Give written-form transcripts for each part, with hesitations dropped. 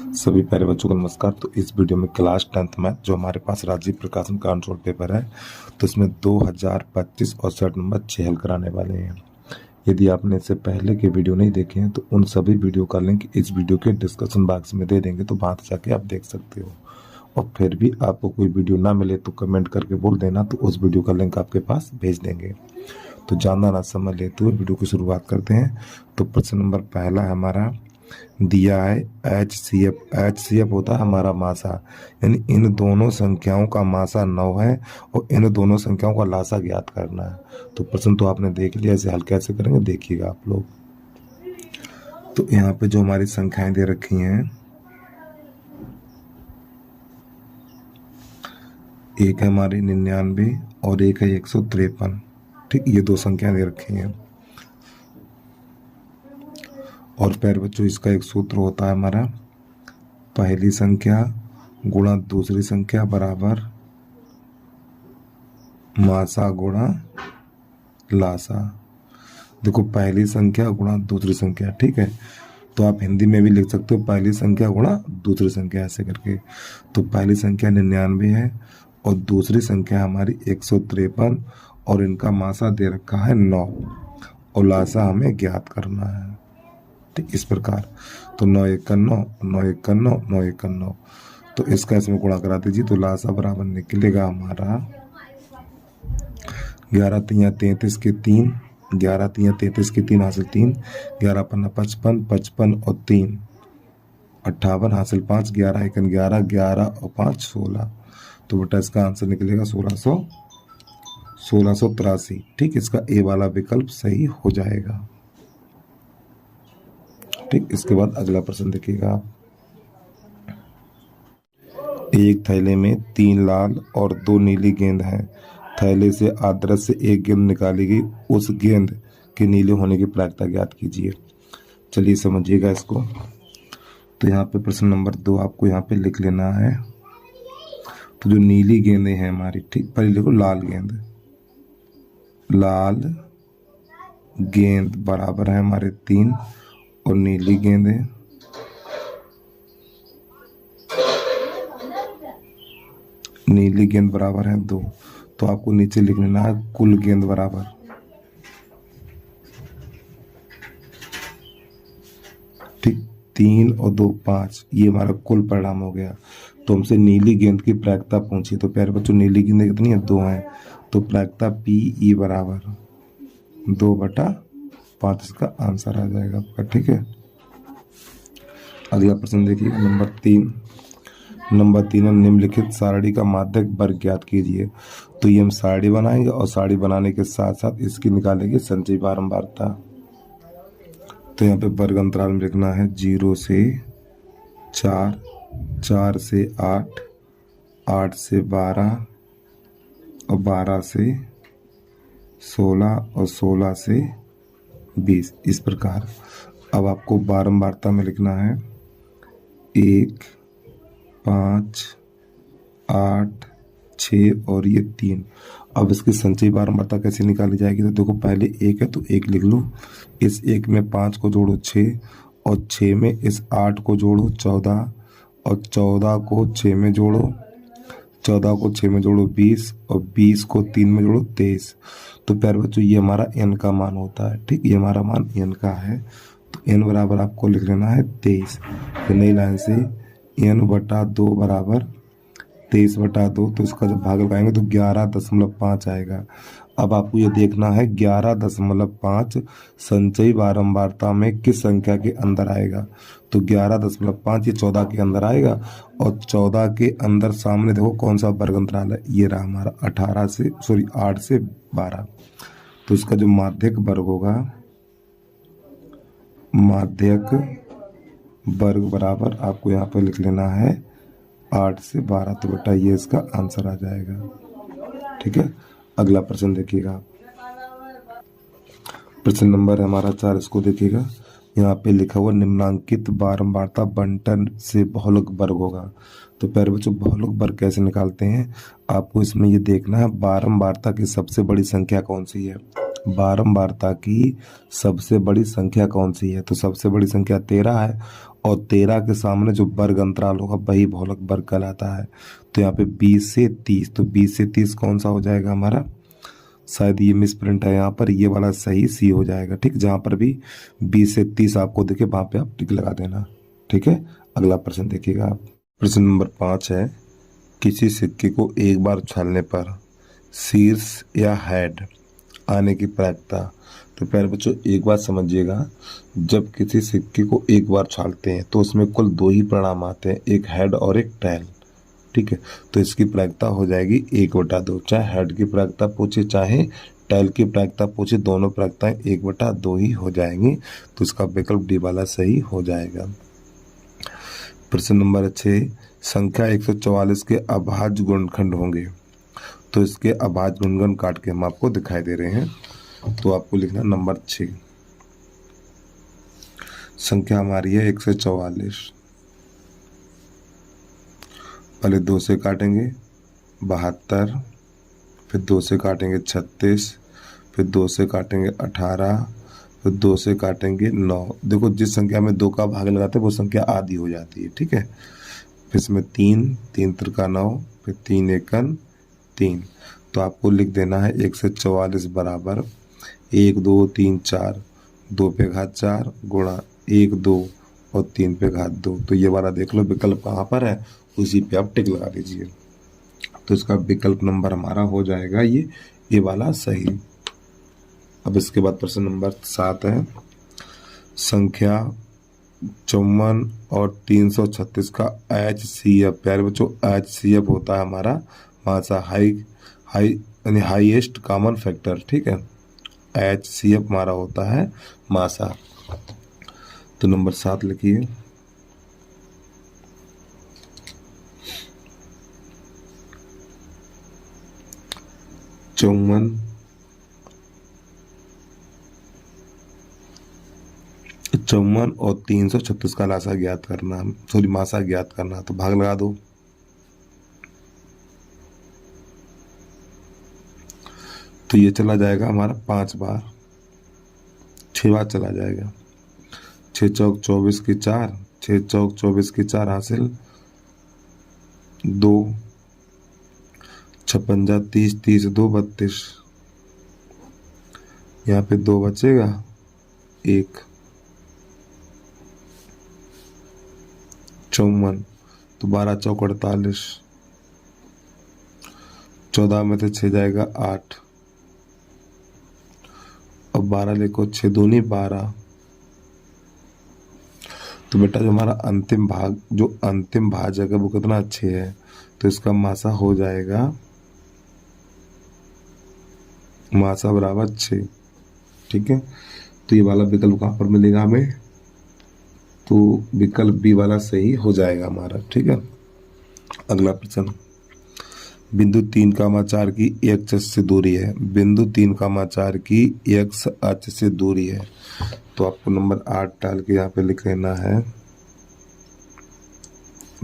सभी प्यारे बच्चों को नमस्कार। तो इस वीडियो में क्लास 10th मैथ जो हमारे पास राजीव प्रकाशन का आंसर पेपर है, तो इसमें 2025 और सेट नंबर 6 हल कराने वाले हैं। यदि आपने इससे पहले के वीडियो नहीं देखे हैं तो उन सभी वीडियो का लिंक इस वीडियो के डिस्क्रिप्शन बॉक्स में दे देंगे, तो वहाँ से जाके आप देख सकते हो। और फिर भी आपको कोई वीडियो ना मिले तो कमेंट करके बोल देना, तो उस वीडियो का लिंक आपके पास भेज देंगे। तो ज़्यादा ना समय लेते हुए वीडियो की शुरुआत करते हैं। तो प्रश्न नंबर पहला है हमारा, दिया है HCF होता है हमारा मासा, यानी इन दोनों संख्याओं का मासा 9 है और इन दोनों संख्याओं का लासा ज्ञात करना है। तो प्रश्न तो आपने देख लिया, इसे हल कैसे करेंगे देखिएगा आप लोग। तो यहाँ पे जो हमारी संख्याएं दे रखी हैं, एक है हमारी 99 और एक है 153। ठीक, ये दो संख्याएं दे रखी हैं। और प्यारे बच्चों, इसका एक सूत्र होता है हमारा, पहली संख्या गुणा दूसरी संख्या बराबर मासा गुणा लासा। देखो, पहली संख्या गुणा दूसरी संख्या, ठीक है। तो आप हिंदी में भी लिख सकते हो, पहली संख्या गुणा दूसरी संख्या, ऐसे करके। तो पहली संख्या 99 है और दूसरी संख्या हमारी 153, और इनका मासा दे रखा है 9 और लासा हमें ज्ञात करना है। ठीक, इस प्रकार। तो 9 1 9, 9 1 9, 9 1 9। तो इसका इसमें गुणा करा दीजिए, तो लासा बराबर निकलेगा हमारा 11 3 33 के 3, 11 3 33 के 3 हासिल 3, 11 5 55, 55 और 3 58 हासिल 5, 11 1 11, 11 और 5 16। तो बेटा इसका आंसर निकलेगा 1683। ठीक, इसका ए वाला विकल्प सही हो जाएगा। ठीक, इसके बाद अगला प्रश्न देखिएगा आप। एक थैले में 3 लाल और 2 नीली गेंद हैं। थैले से आदर्श से एक गेंद निकाली गई, उस गेंद के नीले होने की प्रायिकता ज्ञात कीजिए। चलिए समझिएगा इसको। तो यहाँ पे प्रश्न नंबर 2 आपको यहाँ पे लिख लेना है। तो जो नीली गेंदें हैं हमारी, ठीक, पहले लिखो लाल गेंद। लाल गेंद बराबर है हमारे 3 और नीली गेंदें नीली गेंद बराबर है 2। तो आपको नीचे लिख लेना है कुल गेंद बराबर, ठीक, 3 और 2 5, ये हमारा कुल परिणाम हो गया। तो हमसे नीली गेंद की प्रायिकता पूछी। तो प्यारे बच्चों, नीली गेंद कितनी है? 2 है। तो प्रायिकता PE बराबर 2/5, इसका आंसर आ जाएगा आपका। ठीक है, अगला प्रश्न देखिए, नंबर 3 है, निम्नलिखित सारणी का माध्यक वर्ग ज्ञात कीजिए। तो ये हम सारणी बनाएंगे और सारणी बनाने के साथ साथ इसकी निकालेंगे संचयी बारंबारता। तो यहाँ पे वर्ग अंतराल में लिखना है 0 से 4, 4 से 8, 8 से 12 और 12 से 16 और 16 से 20, इस प्रकार। अब आपको बारंबारता में लिखना है 1 5 8 6 और ये 3। अब इसकी संचयी बारंबारता कैसे निकाली जाएगी? तो देखो, पहले 1 है तो 1 लिख लो, इस 1 में 5 को जोड़ो 6, और 6 में इस 8 को जोड़ो 14, और 14 को 6 में जोड़ो, 14 को 6 में जोड़ो 20, और 20 को 3 में जोड़ो 23। तो प्यारे बच्चों, ये हमारा n का मान होता है। ठीक, ये हमारा मान n का है। तो n बराबर आपको लिख लेना है 23। फिर नई लाइन से n/2 बराबर 23/2। तो इसका जब भाग लगाएंगे तो 11.5 आएगा। अब आपको ये देखना है 11.5 संचयी बारंबारता में किस संख्या के अंदर आएगा। तो 11.5 ये 14 के अंदर आएगा, और 14 के अंदर सामने देखो कौन सा वर्ग अंतराल है, ये रहा हमारा 8 से 12। तो इसका जो माध्यक वर्ग होगा, माध्यक वर्ग बराबर आपको यहाँ पे लिख लेना है 8 से 12। तो बेटा ये इसका आंसर आ जाएगा। ठीक है, अगला प्रश्न देखिएगा। प्रश्न नंबर हमारा 4, इसको देखिएगा। यहाँ पे लिखा हुआ निम्नांकित बारंबारता बंटन से बहुलक वर्ग होगा। तो प्यारे बच्चों, बहुलक वर्ग कैसे निकालते हैं आपको इसमें ये देखना है। बारंबारता की सबसे बड़ी संख्या कौन सी है? बारंबारता की सबसे बड़ी संख्या कौन सी है? तो सबसे बड़ी संख्या 13 है, और 13 के सामने जो वर्ग अंतराल होगा वही बहुलक वर्ग कहलाता है। तो यहाँ पे 20 से 30, तो 20 से 30 कौन सा हो जाएगा हमारा, शायद ये मिस प्रिंट है यहाँ पर, ये वाला सही सी हो जाएगा। ठीक, जहाँ पर भी 20 से 30 आपको दिखे वहाँ पे आप टिक लगा देना। ठीक है, अगला प्रश्न देखिएगा आप। प्रश्न नंबर 5 है, किसी सिक्के को एक बार उछालने पर शीर्ष या हेड आने की प्रायिकता। तो प्यारे बच्चों एक बात समझिएगा, जब किसी सिक्के को एक बार उछालते हैं तो उसमें कुल 2 ही परिणाम आते हैं, एक हेड और एक टेल। ठीक है, तो इसकी प्रायिकता हो जाएगी 1/2। चाहे हेड की प्रायिकता पूछे चाहे टेल की प्रायिकता पूछे, दोनों प्रायिकताएं 1/2 ही हो जाएंगी। तो इसका विकल्प डी वाला सही हो जाएगा। प्रश्न नंबर 6, संख्या 144 के अभाज्य गुणनखंड होंगे। तो इसके अभाज्य गुणनखंड काट के हम आपको दिखाई दे रहे हैं। तो आपको लिखना नंबर 6, संख्या हमारी है 144, पहले 2 से काटेंगे 72, फिर 2 से काटेंगे 36, फिर 2 से काटेंगे 18, फिर 2 से काटेंगे 9। देखो जिस संख्या में 2 का भाग लगाते हैं वो संख्या आधी हो जाती है। ठीक है, फिर इसमें 3, 3 त्रिका 9, फिर 3 एकन 3। तो आपको लिख देना है 144 बराबर 1 2 3 4, 2 पे घात 4 गुणा 1 2 और 3 पे घात 2। तो ये वाला देख लो विकल्प कहाँ पर है, उसी पे आप टिक लगा दीजिए। तो इसका विकल्प नंबर हमारा हो जाएगा ये वाला सही। अब इसके बाद प्रश्न नंबर 7 है, संख्या 54 और 336 का HCF। प्यारे बच्चों HCF होता है हमारा मासा यानी हाईएस्ट कॉमन फैक्टर। ठीक है, HCF हमारा होता है मासा। तो नंबर 7 लिखिए। चौवन और 336 का लासा ज्ञात करना, सॉरी मासा ज्ञात करना। तो भाग लगा दो। तो ये चला जाएगा हमारा 5 बार, 6 बार चला जाएगा। 6 चौक 24 की 4, 6 चौक 24 की 4 हासिल 2, 56 30 30 2 32, यहाँ पे 2 बचेगा 1, 54। तो 12 चौक 48, 14 में से 6 जाएगा 8, अब 12 लिखो 6 दूनी 12। तो बेटा जो हमारा अंतिम भाजक है वो कितना 6 है, तो इसका मासा हो जाएगा मासा बराबर 6। ठीक है, तो ये वाला विकल्प कहाँ पर मिलेगा हमें, तो विकल्प बी वाला सही हो जाएगा हमारा। ठीक है, अगला प्रश्न, बिंदु 3,4 की x अक्ष से दूरी है। बिंदु 3,4 की x अक्ष से दूरी है। तो आपको नंबर 8 डाल के यहाँ पे लिख लेना है,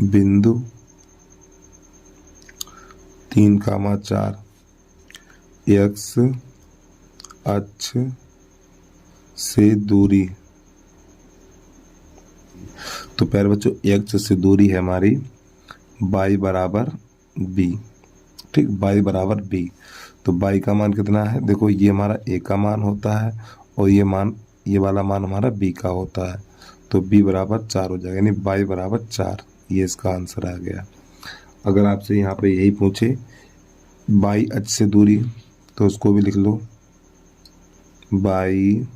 बिंदु 3,4 x अक्ष से दूरी। तो प्यारे बच्चों x से दूरी है हमारी y बराबर b। ठीक, y बराबर b। तो y का मान कितना है, देखो ये हमारा a का मान होता है और ये वाला मान हमारा b का होता है। तो b बराबर 4 हो जाएगा, यानी y बराबर 4। ये इसका आंसर आ गया। अगर आपसे यहाँ पे यही पूछे y अक्ष से दूरी, तो उसको भी लिख लो, y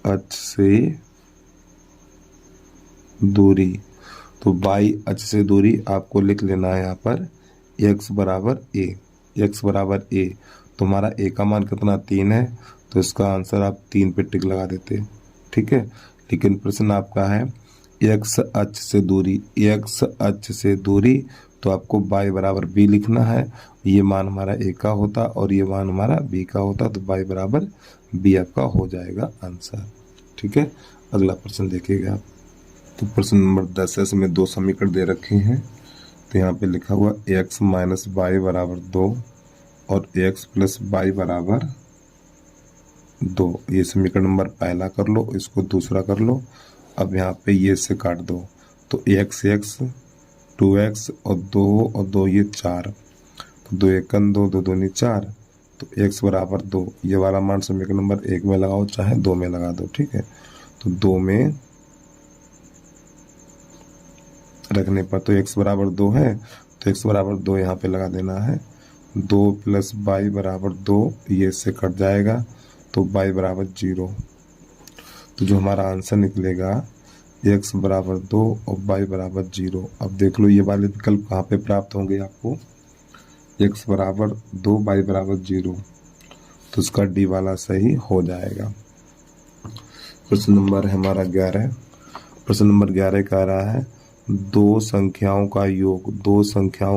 अक्ष से दूरी। तो y अक्ष से दूरी आपको लिख लेना है यहाँ पर x बराबर a। x बराबर a, तो हमारा a का मान कितना 3 है, तो इसका आंसर आप 3 पे टिक लगा देते। ठीक है, लेकिन प्रश्न आपका है x अक्ष से दूरी, x अक्ष से दूरी, तो आपको y बराबर b लिखना है। ये मान हमारा a का होता और ये मान हमारा b का होता, तो y बराबर b आपका हो जाएगा आंसर। ठीक है, अगला प्रश्न देखिएगा आप। तो प्रश्न नंबर 10 है, इसमें 2 समीकरण दे रखे हैं। तो यहाँ पे लिखा हुआ x माइनस वाई बराबर 2 और x प्लस वाई बराबर 2। ये समीकरण नंबर पहला कर लो, इसको दूसरा कर लो अब यहाँ पे ये से काट दो तो एक्स एक्स 2x और 2 ये 4, तो 2 एकन 2 2 दूनी 4, तो x बराबर 2। ये वाला मान समीकरण नंबर 1 में लगाओ चाहे 2 में लगा दो, ठीक है। तो 2 में रखने पर तो x बराबर 2 है, तो x बराबर 2 यहाँ पे लगा देना है। 2 + y बराबर 2, ये से कट जाएगा तो y बराबर 0। तो जो हमारा आंसर निकलेगा x बराबर 2 और y बराबर 0। अब देख लो ये वाले विकल्प कहाँ पे प्राप्त होंगे आपको, x बराबर 2 y बराबर 0, तो उसका डी वाला सही हो जाएगा। प्रश्न नंबर है हमारा 11। प्रश्न नंबर 11 कह रहा है दो संख्याओं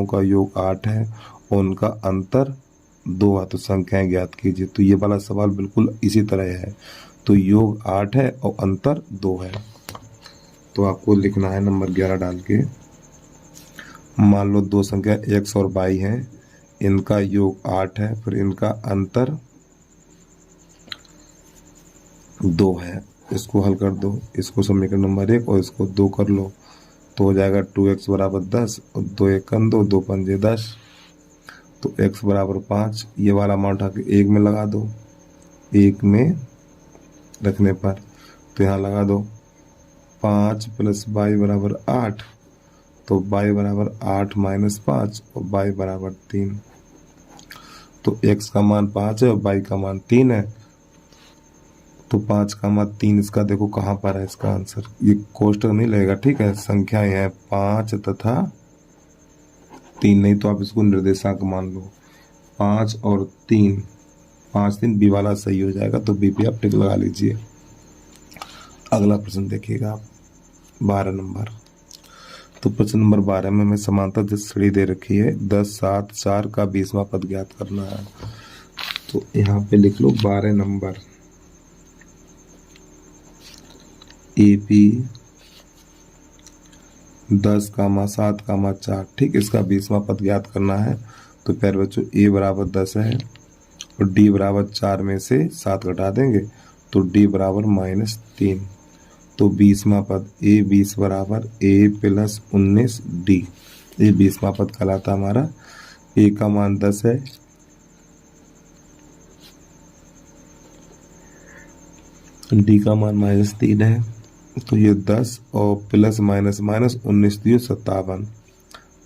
का योग 8 है और उनका अंतर 2 है, तो संख्याएं ज्ञात कीजिए। तो ये वाला सवाल बिल्कुल इसी तरह है। तो योग 8 है और अंतर 2 है, तो आपको लिखना है नंबर 11 डाल के। मान लो दो संख्या x और y है, इनका योग 8 है, फिर इनका अंतर 2 है। इसको हल कर दो, इसको समीकरण नंबर 1 और इसको 2 कर लो, तो हो जाएगा 2x बराबर 10 और 2 एकन 2 2 पंजे 10, तो x बराबर 5। ये वाला मान उठा के 1 में लगा दो, 1 में रखने पर तो यहाँ लगा दो 5 + y बराबर 8, तो y बराबर 8 - 5 और y बराबर 3। तो x का मान 5 है और y का मान 3 है, तो 5 का मान 3 इसका देखो कहाँ पर है इसका आंसर। ये कोष्टक नहीं लगेगा, ठीक है। संख्याएं हैं 5 तथा 3, नहीं तो आप इसको निर्देशांक मान लो 5 और 3, 5 3 बी वाला सही हो जाएगा, तो बी पे आप टिक लगा लीजिए। अगला प्रश्न देखिएगा आप 12 नंबर। तो प्रश्न नंबर 12 में हमें समांतर जिस श्रेणी दे रखी है 10 7 4 का 20वां पद ज्ञात करना है। तो यहाँ पे लिख लो 12 नंबर AP 10, 7, 4, ठीक। इसका 20वां पद ज्ञात करना है। तो प्यारे बच्चों A बराबर 10 है और D बराबर 4 में से 7 घटा देंगे तो D बराबर -3। तो 20वां पद A 20 बराबर A + 19 D, ये 20वां पद कहलाता हमारा। A का मान 10 है, D का मान -3 है, तो ये 10 और प्लस माइनस 19 दिए 57,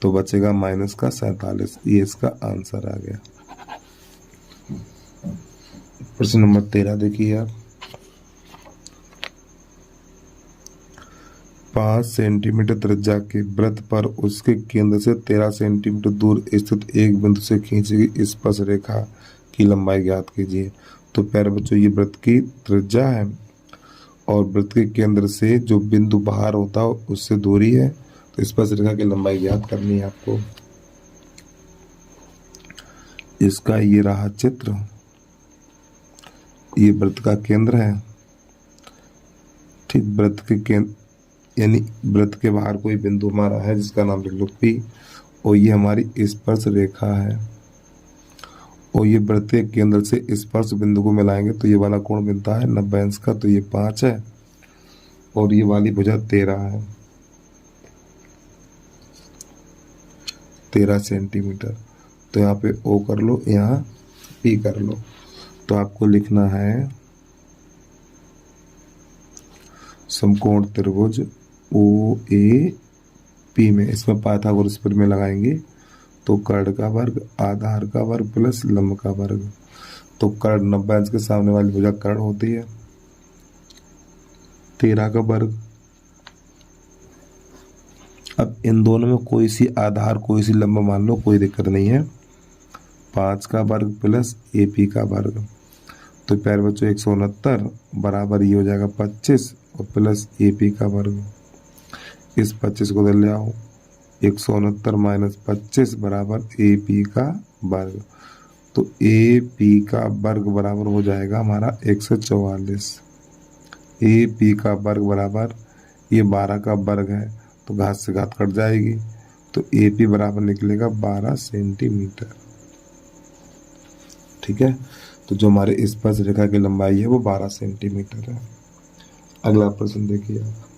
तो बचेगा माइनस का 47। ये इसका आंसर आ गया। प्रश्न नंबर 13 देखिए आप। 5 सेंटीमीटर त्रिज्या के वृत्त पर उसके केंद्र से 13 सेंटीमीटर दूर स्थित एक बिंदु से खींची गई स्पर्श रेखा की लंबाई ज्ञात कीजिए। तो प्यारे बच्चों ये वृत्त की त्रिज्या है और वृत्त के केंद्र से जो बिंदु बाहर होता है उससे दूरी है, तो स्पर्श रेखा की लंबाई ज्ञात करनी है आपको। इसका ये रहा चित्र, ये वृत्त का केंद्र है, ठीक। वृत्त के केंद्र यानी वृत्त के बाहर कोई बिंदु हमारा है जिसका नाम लिख लो P, और ये हमारी स्पर्श रेखा है, और ये वृत्त के केंद्र से स्पर्श बिंदु को मिलाएंगे तो ये वाला कोण बनता है 90 अंश का, तो ये 5 है और ये वाली भुजा 13 है, 13 सेंटीमीटर। तो यहाँ पे O कर लो, यहाँ P कर लो। तो आपको लिखना है समकोण त्रिभुज OAP में, इसमें पाइथागोरस प्रमेय लगाएंगे तो कर्ण का वर्ग आधार का वर्ग प्लस लंब का वर्ग। तो कर्ण 90 अंश के सामने वाली भुजा कर्ण होती है, 13 का वर्ग। अब इन दोनों में कोई सी आधार कोई सी लंब मान लो, कोई दिक्कत नहीं है। 5 का वर्ग प्लस AP का वर्ग, तो प्यारे बच्चों 169 बराबर ये हो जाएगा 25 और प्लस AP का वर्ग। इस 25 को इधर ले आओ, 169 - 25 बराबर AP का वर्ग। तो AP का वर्ग बराबर हो जाएगा हमारा 144। AP का वर्ग बराबर ये 12 का वर्ग है, तो घात से घात कट जाएगी, तो AP बराबर निकलेगा 12 सेंटीमीटर, ठीक है। तो जो हमारे स्पर्श रेखा की लंबाई है वो 12 सेंटीमीटर है। अगला प्रश्न देखिए आप।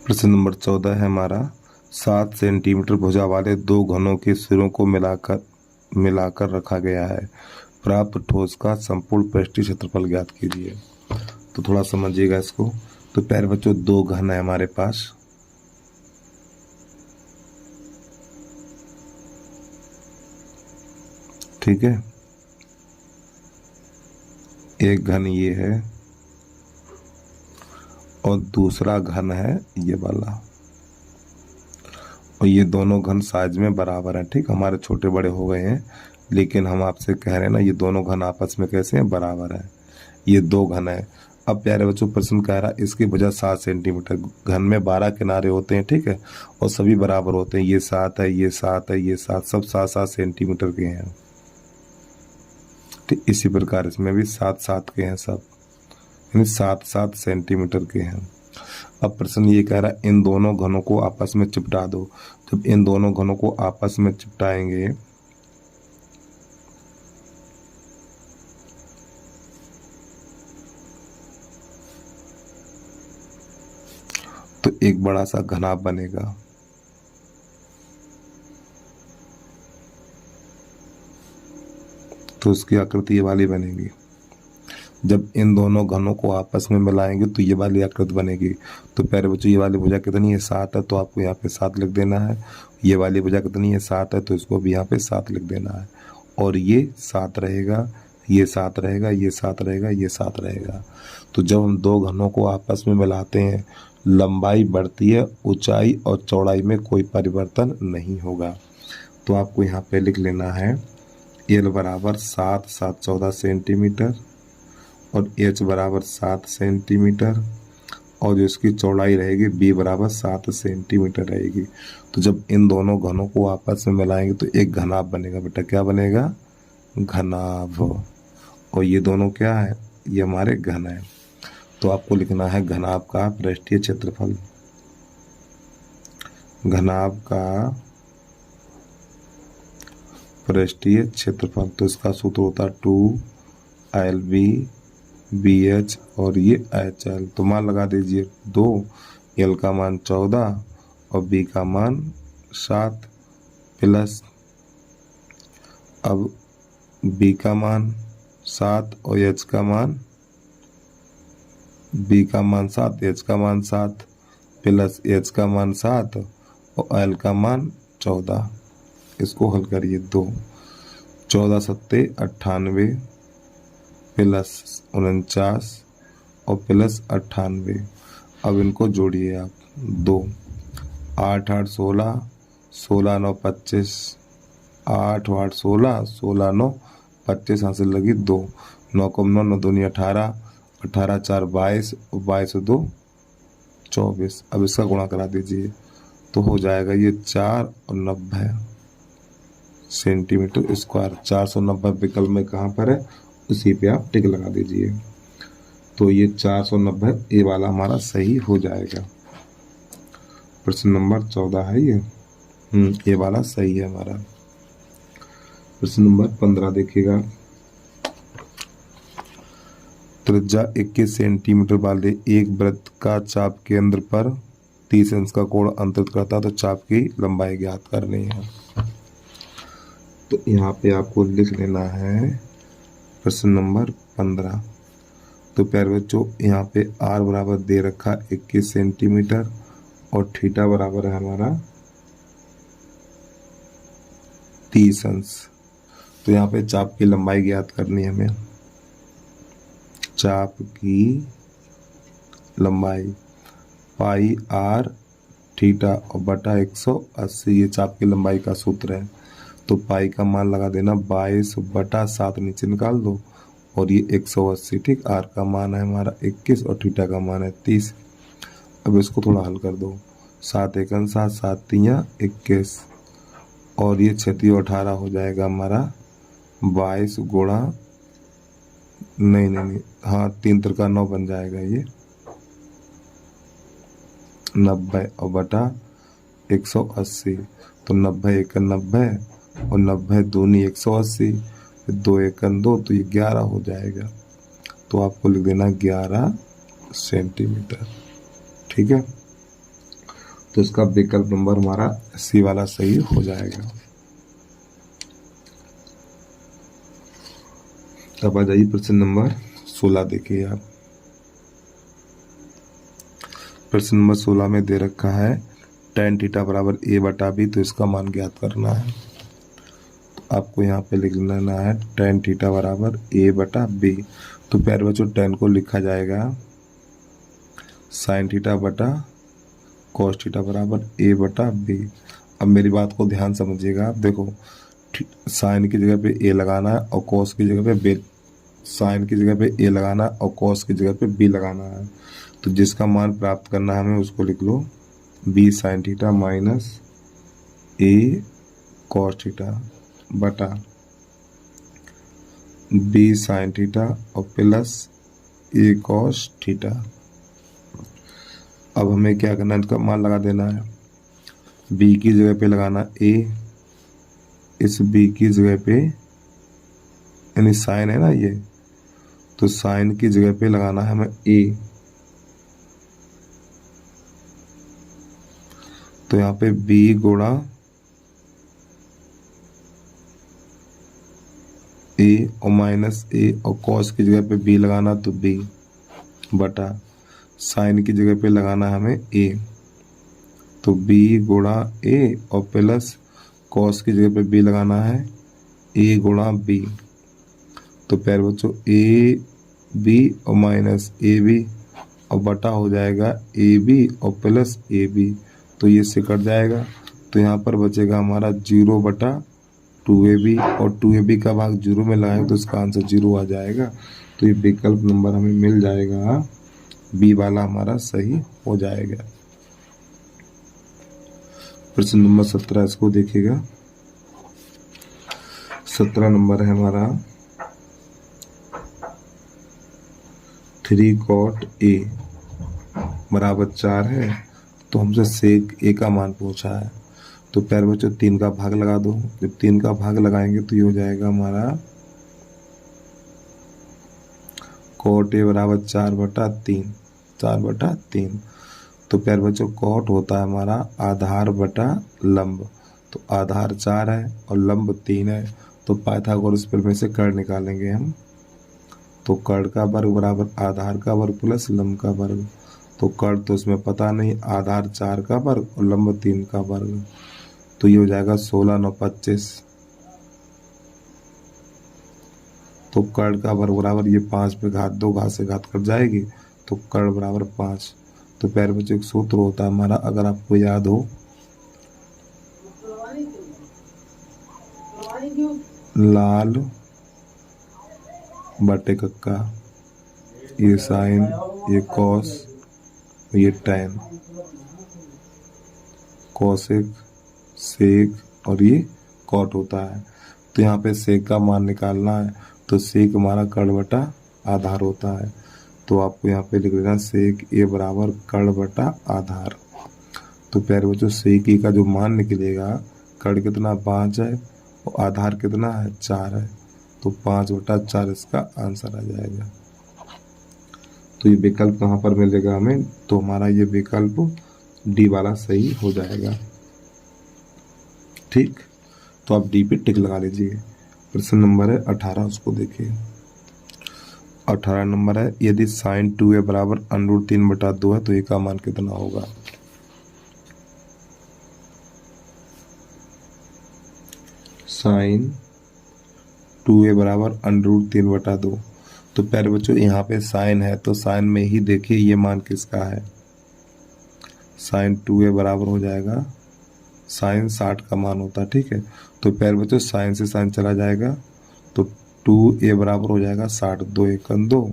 प्रश्न नंबर 14 है हमारा, 7 सेंटीमीटर भुजा वाले दो घनों के सिरों को मिलाकर रखा गया है, प्राप्त ठोस का संपूर्ण पृष्ठीय क्षेत्रफल ज्ञात कीजिए। तो थोड़ा समझिएगा इसको। तो प्यारे बच्चों, दो घन है हमारे पास, ठीक है। एक घन ये है और दूसरा घन है ये वाला, और ये दोनों घन साइज में बराबर हैं, ठीक। हमारे छोटे बड़े हो गए हैं, लेकिन हम आपसे कह रहे हैं ना, ये दोनों घन आपस में कैसे हैं, बराबर हैं। ये दो घन है। अब प्यारे बच्चों, प्रश्न कह रहा है इसकी भुजा 7 सेंटीमीटर, घन में 12 किनारे होते हैं, ठीक है, और सभी बराबर होते हैं। ये 7 है, ये 7 है, ये 7, सब 7-7 सेंटीमीटर के हैं, ठीक। इसी प्रकार इसमें भी 7-7 के हैं सब, यानी 7-7 सेंटीमीटर के हैं। अब प्रश्न ये कह रहा है इन दोनों घनों को आपस में चिपटा दो। जब इन दोनों घनों को आपस में चिपटाएंगे तो एक बड़ा सा घनाभ बनेगा। तो उसकी आकृति ये वाली बनेगी। जब इन दोनों घनों को आपस में मिलाएंगे तो ये वाली आकृति बनेगी। तो प्यारे बच्चों, ये वाली भुजा कितनी है, 7 है, तो आपको यहाँ पे 7 लिख देना है। ये वाली भुजा कितनी है, 7 है, तो इसको भी यहाँ पे 7 लिख देना है। और ये 7 रहेगा, ये 7 रहेगा, ये 7 रहेगा, ये 7 रहेगा। तो जब हम दो घनों को आपस में मिलाते हैं, लंबाई बढ़ती है, ऊंचाई और चौड़ाई में कोई परिवर्तन नहीं होगा। तो आपको यहाँ पे लिख लेना है एल बराबर 7 7 14 सेंटीमीटर और एच बराबर 7 सेंटीमीटर, और जो इसकी चौड़ाई रहेगी बी बराबर 7 सेंटीमीटर रहेगी। तो जब इन दोनों घनों को आपस में मिलाएंगे तो एक घनाभ बनेगा। बेटा क्या बनेगा, घनाभ। और ये दोनों क्या है, ये हमारे घन है। तो आपको लिखना है घनाभ का पृष्ठीय क्षेत्रफल। घनाभ का पृष्ठीय क्षेत्रफल, तो इसका सूत्र होता है 2LB BH और ये HL। तो मान लगा दीजिए 2, L का मान 14 और B का मान 7 प्लस, अब B का मान 7 और H का मान, B का मान 7, H का मान 7 प्लस H का मान 7 और L का मान 14। इसको हल करिए। 2 14 7 98 प्लस 49 और प्लस 98। अब इनको जोड़िए आप। 2 8 8 16 16 9 25, 8 8 16 16 9 25, यहाँ से लगी 2, 9 को 9 9 दूनी 18, 18 4 22 और 22 2 24। अब इसका गुणा करा दीजिए तो हो जाएगा ये 4 और 90 सेंटीमीटर स्क्वायर। 490 विकल्प में कहाँ पर है, उसी पे आप टिक लगा दीजिए। तो ये 490 ए वाला हमारा सही हो जाएगा। प्रश्न नंबर 14 है ये, ये वाला सही है हमारा। प्रश्न नंबर 15 देखिएगा। त्रिज्या 21 सेंटीमीटर वाले एक वृत्त का चाप केंद्र पर 30 अंश का कोण अंतरित करता है, तो चाप की लंबाई ज्ञात करनी है। तो यहाँ पे आपको लिख लेना है प्रश्न नंबर 15। तो प्यारे बच्चों, यहाँ पे R बराबर दे रखा 21 सेंटीमीटर और थीटा बराबर है हमारा 30 अंश। तो यहाँ पे चाप की लंबाई ज्ञात करनी है हमें। चाप की लंबाई पाई R थीटा और बटा 180, ये चाप की लंबाई का सूत्र है। तो पाई का मान लगा देना 22 बटा 7, नीचे निकाल दो, और ये 180, ठीक। आर का मान है हमारा 21 और थीटा का मान है 30। अब इसको थोड़ा हल कर दो। 7 एकन 7, 7 तियां 21, और ये 36 और 18 हो जाएगा हमारा 22 गुणा, नहीं, हाँ 3 त्रिका 9 बन जाएगा ये 90 और बटा 180। तो 90 एकन 90 और 90 दूनी 180, 2 एकन 2, तो ये 11 हो जाएगा। तो आपको लिख देना 11 सेंटीमीटर, ठीक है। तो इसका विकल्प नंबर हमारा सी वाला सही हो जाएगा। अब आ जाइए प्रश्न नंबर 16 देखिए आप। प्रश्न नंबर 16 में दे रखा है tan थीटा बराबर a बटा b, तो इसका मान ज्ञात करना है। तो आपको यहाँ पे लिख लेना है tan थीटा बराबर a बटा b। तो प्यारे बच्चों tan को लिखा जाएगा sin थीटा बटा cos थीटा बराबर a बटा b। अब मेरी बात को ध्यान समझिएगा आप, देखो साइन की जगह पे a लगाना है और cos की जगह पे b, साइन की जगह पे a लगाना है और cos की जगह पे b लगाना है। तो जिसका मान प्राप्त करना है हमें उसको लिख लो b sine theta minus a cos theta बटा b साइन थीटा और प्लस a cos थीटा। अब हमें क्या करना है, इसका मान लगा देना है। b की जगह पे लगाना a, इस b की जगह पे यानी साइन है ना ये, तो साइन की जगह पे लगाना है हमें a। तो यहाँ पे b गुणा a और माइनस a और cos की जगह पे b लगाना तो b बटा साइन की जगह पे लगाना है हमें a, तो b गुणा a और प्लस cos की जगह पे b लगाना है a गुणा b। तो प्यारे बच्चों a b और माइनस a b और बटा हो जाएगा a b और प्लस a b। तो ये से कट जाएगा, तो यहाँ पर बचेगा हमारा 0 बटा 2ab, और 2ab का भाग 0 में लगाएंगे तो इसका आंसर 0 आ जाएगा। तो ये विकल्प नंबर हमें मिल जाएगा, बी वाला हमारा सही हो जाएगा। प्रश्न नंबर 17 इसको देखिएगा। 17 नंबर है हमारा 3 cot a बराबर 4 है। तो हमसे सेक a का मान पूछा है। तो प्यारे बच्चों 3 का भाग लगा दो। जब 3 का भाग लगाएंगे तो ये हो जाएगा हमारा cot a बराबर 4 बटा 3, 4 बटा 3। तो प्यारे बच्चों cot होता है हमारा आधार बटा लंब। तो आधार 4 है और लंब 3 है, तो पाइथागोरस प्रमेय से कर्ण निकालेंगे हम। तो कर्ण का वर्ग बराबर आधार का वर्ग प्लस लंब का वर्ग। तो कर्ण तो इसमें पता नहीं, आधार 4 का वर्ग और लंब 3 का वर्ग। तो ये हो जाएगा 16 9 25। तो कर्ण का वर्ग बराबर ये 5 पे घात 2, घात से घात कट जाएगी, तो कर्ण बराबर 5। तो प्यारे बच्चों एक सूत्र होता है हमारा, अगर आपको याद हो, लाल बटे कक्का, ये साइन, ये कॉस, ये टैन, कोसेक, सेक और ये कॉट होता है। तो यहाँ पे सेक का मान निकालना है, तो सेक हमारा कर्ण बटा आधार होता है। तो आपको यहाँ पे लिख देना सेक ए बराबर कर्ण बटा आधार। तो प्यारे बच्चों सेक ए का जो मान निकलेगा, कर्ण कितना 5 है और आधार कितना है 4 है, तो 5 बटा 4 इसका आंसर आ जाएगा। तो ये विकल्प कहाँ पर मिलेगा हमें, तो हमारा ये विकल्प डी वाला सही हो जाएगा। ठीक, तो आप डी पे टिक लगा लीजिए। प्रश्न नंबर है 18, उसको देखिए। 18 नंबर है, यदि साइन 2a बराबर √3 बटा 2 है तो ए का मान कितना होगा। साइन 2a बराबर √3 बटा 2। तो प्यारे बच्चों यहाँ पे साइन है, तो साइन में ही देखिए ये मान किसका है। साइन 2a बराबर हो जाएगा, साइन 60 का मान होता है। ठीक है, तो प्यारे बच्चों साइन से साइन चला जाएगा, तो 2a बराबर हो जाएगा 60, 2 1 2,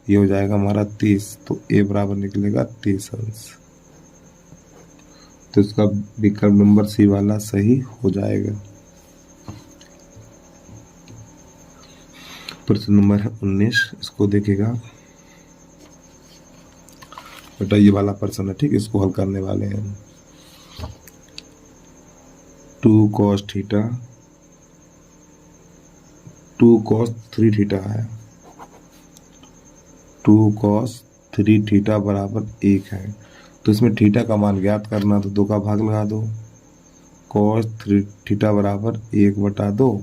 ये हो जाएगा हमारा 30। तो a बराबर निकलेगा 30 अंश। तो इसका विकल्प नंबर सी वाला सही हो जाएगा। प्रश्न नंबर है 19, इसको देखिएगा बेटा, ये वाला प्रश्न है। ठीक, इसको हल करने वाले हैं। 2 cos थीटा 2 cos 3 थीटा है। 2 cos 3 थीटा बराबर 1 है। तो इसमें थीटा का मान ज्ञात करना, तो 2 का भाग लगा दो। cos 3 थीटा बराबर 1/2,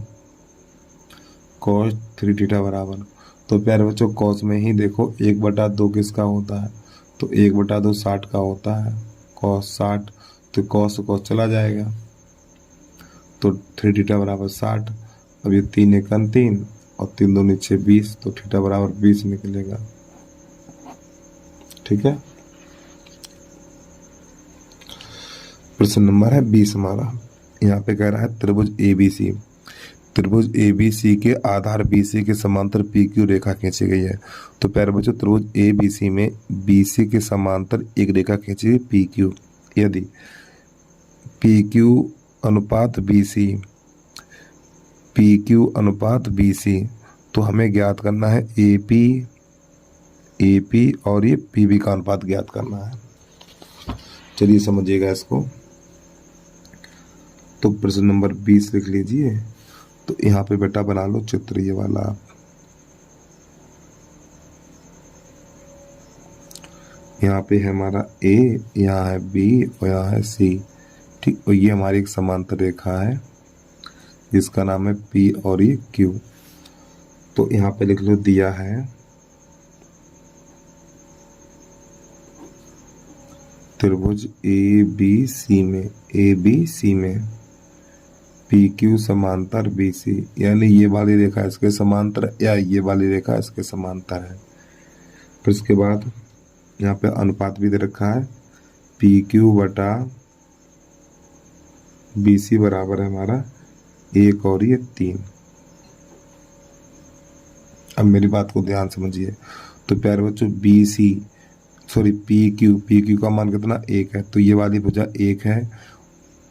cos 3 थीटा बराबर, तो प्यारे बच्चों cos में ही देखो 1/2 किसका होता है, तो 1/2 60 का होता है, cos 60, तो cos चला जाएगा, तो 3 थीटा बराबर 60। अब ये 3 एकम 3 और 3 दूनी 6 20, तो थीटा बराबर 20 निकलेगा। ठीक है, प्रश्न नंबर है 20 हमारा। यहाँ पे कह रहा है त्रिभुज ABC, त्रिभुज ABC के आधार BC के समांतर PQ रेखा खींची गई है। तो प्यारे बच्चों त्रिभुज ABC में BC के समांतर एक रेखा खींची गई PQ। यदि PQ अनुपात BC, तो हमें ज्ञात करना है AP और ये PB का अनुपात ज्ञात करना है। चलिए समझिएगा इसको। तो प्रश्न नंबर 20 लिख लीजिए। तो यहाँ पे बेटा बना लो चित्र ये वाला आप। यहाँ पे है हमारा A, यहाँ है B और यहाँ है C। ठीक, और ये हमारी एक समांतर रेखा है जिसका नाम है P और ये Q। तो यहाँ पे लिख लो दिया है त्रिभुज ABC में PQ समांतर BC, यानी ये वाली रेखा इसके समांतर या ये वाली रेखा इसके समांतर है। फिर इसके बाद यहाँ पे अनुपात भी दे रखा है PQ बटा BC बराबर है हमारा 1 और ये 3। अब मेरी बात को ध्यान समझिए। तो प्यारे बच्चों PQ का मान कितना 1 है, तो ये वाली भुजा 1 है।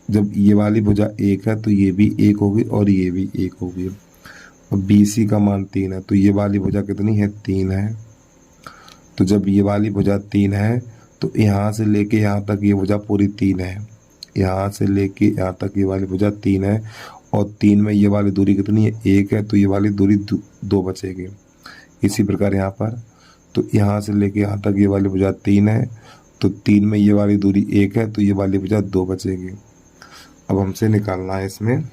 जब ये वाली भुजा 1 है तो ये भी 1 होगी और ये भी 1 होगी। और BC का मान 3 है, तो ये वाली भुजा कितनी है 3 है। तो जब ये वाली भुजा 3 है तो यहाँ से लेके यहाँ तक ये भुजा पूरी 3 है, यहाँ से लेके यहाँ तक ये वाली भुजा 3 है। और 3 में ये वाली दूरी कितनी है 1 है, तो ये वाली दूरी 2 बचेगी। इसी प्रकार यहाँ पर, तो यहाँ से लेके यहाँ तक ये वाली भुजा 3 है, तो 3 में ये वाली दूरी 1 है, तो ये वाली भुजा 2 बचेगी। अब हमसे निकालना है इसमें।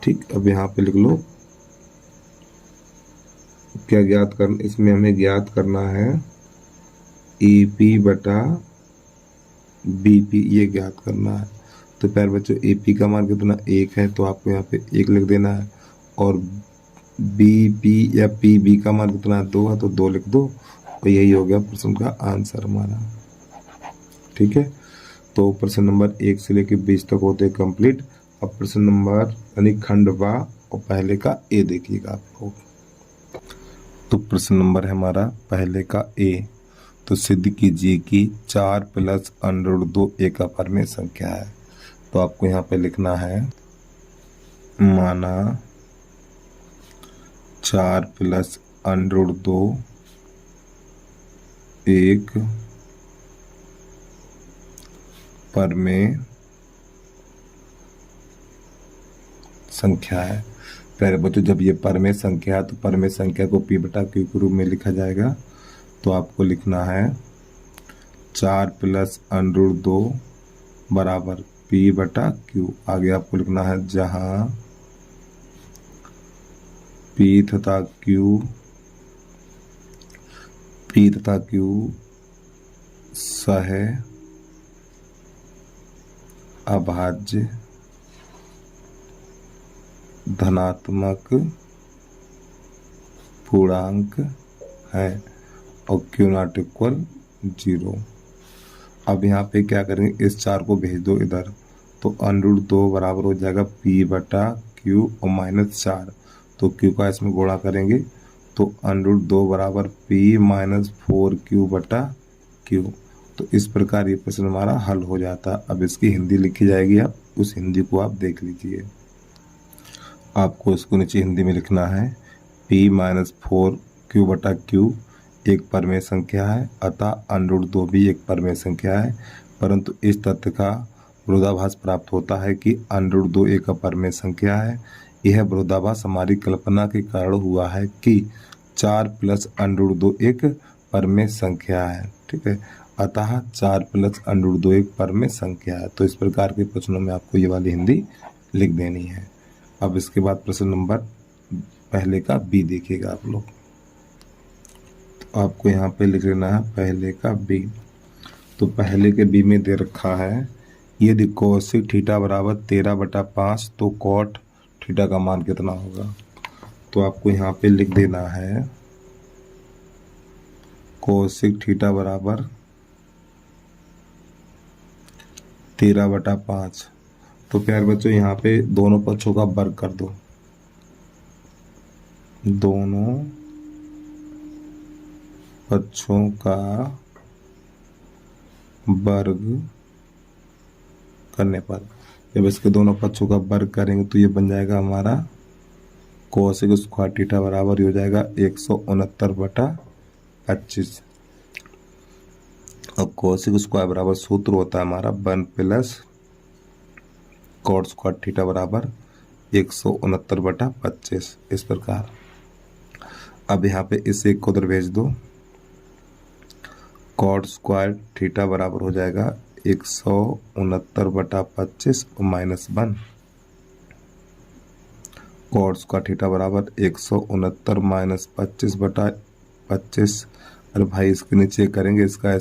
ठीक, अब यहाँ पे लिख लो क्या ज्ञात करना, इसमें हमें ज्ञात करना है AP बटा BP, ये ज्ञात करना है। तो प्यारे बच्चों AP का मान कितना 1 है, तो आपको यहाँ पे 1 लिख देना है। और BP या PB का मान कितना 2 है, तो 2 लिख दो। और यही हो गया प्रश्न का आंसर हमारा। ठीक है, तो प्रश्न नंबर 1 से लेकर 20 तक होते कंप्लीट। अब प्रश्न नंबर यानी खंड वा और पहले का A देखिएगा आप लोग। तो प्रश्न नंबर है हमारा पहले का A। तो सिद्ध कीजिए कि 4 + √2 एक अपरिमेय संख्या है। तो आपको यहाँ पे लिखना है माना 4 + √2 एक परमेय संख्या है। प्यारे बच्चों जब ये परमेय संख्या है तो परमेय संख्या को P बटा Q के रूप में लिखा जाएगा। तो आपको लिखना है 4 + √2 बराबर P बटा Q। आगे आपको लिखना है जहां P तथा Q सह अभाज्य धनात्मक पूर्णांक है और Q ≠ 0। अब यहाँ पे क्या करेंगे, इस 4 को भेज दो इधर, तो √2 बराबर हो जाएगा P बटा Q और -4। तो Q का इसमें गुणा करेंगे तो √2 बराबर P - 4Q बटा Q। तो इस प्रकार ये प्रश्न हमारा हल हो जाता। अब इसकी हिंदी लिखी जाएगी, आप उस हिंदी को आप देख लीजिए। आपको इसको नीचे हिंदी में लिखना है P - 4Q बटा Q एक परमेय संख्या है, अतः √2 भी एक परमेय संख्या है। परंतु इस तथ्य का विरोधाभास प्राप्त होता है कि √2 एक अपरमेय संख्या है। यह विरोधाभास हमारी कल्पना के कारण हुआ है कि 4 + √2 एक परमेय संख्या है, ठीक है। अतः 4 + √2 एक परमेय संख्या है। तो इस प्रकार के प्रश्नों में आपको ये वाली हिंदी लिख देनी है। अब इसके बाद प्रश्न नंबर पहले का बी देखिएगा आप लोग। तो आपको यहाँ पे लिख लेना है पहले का बी। तो पहले के बी में दे रखा है यदि कोसेक थीटा बराबर 13/5 तो कॉट थीटा का मान कितना होगा। तो आपको यहाँ पे लिख देना है कोसेक थीटा बराबर 13/5। तो प्यारे बच्चों यहाँ पे दोनों पक्षों का वर्ग कर दो, दोनों पक्षों का वर्ग करने पर जब इसके दोनों पक्षों का वर्ग करेंगे तो ये बन जाएगा हमारा कोसेक स्क्वायर थीटा बराबर हो जाएगा 169/25। अब कोसेक स्क्वायर बराबर सूत्र होता है हमारा 1 + कॉट स्क्वायर थीटा बराबर 169/25। इस प्रकार अब यहाँ पे इस एक को उधर भेज दो, कॉट स्क्वायर थीटा बराबर हो जाएगा 169/25 और -1। कॉट स्क्वायर थीटा बराबर 169 - 25/25। अरे भाई इसके नीचे करेंगे, इसका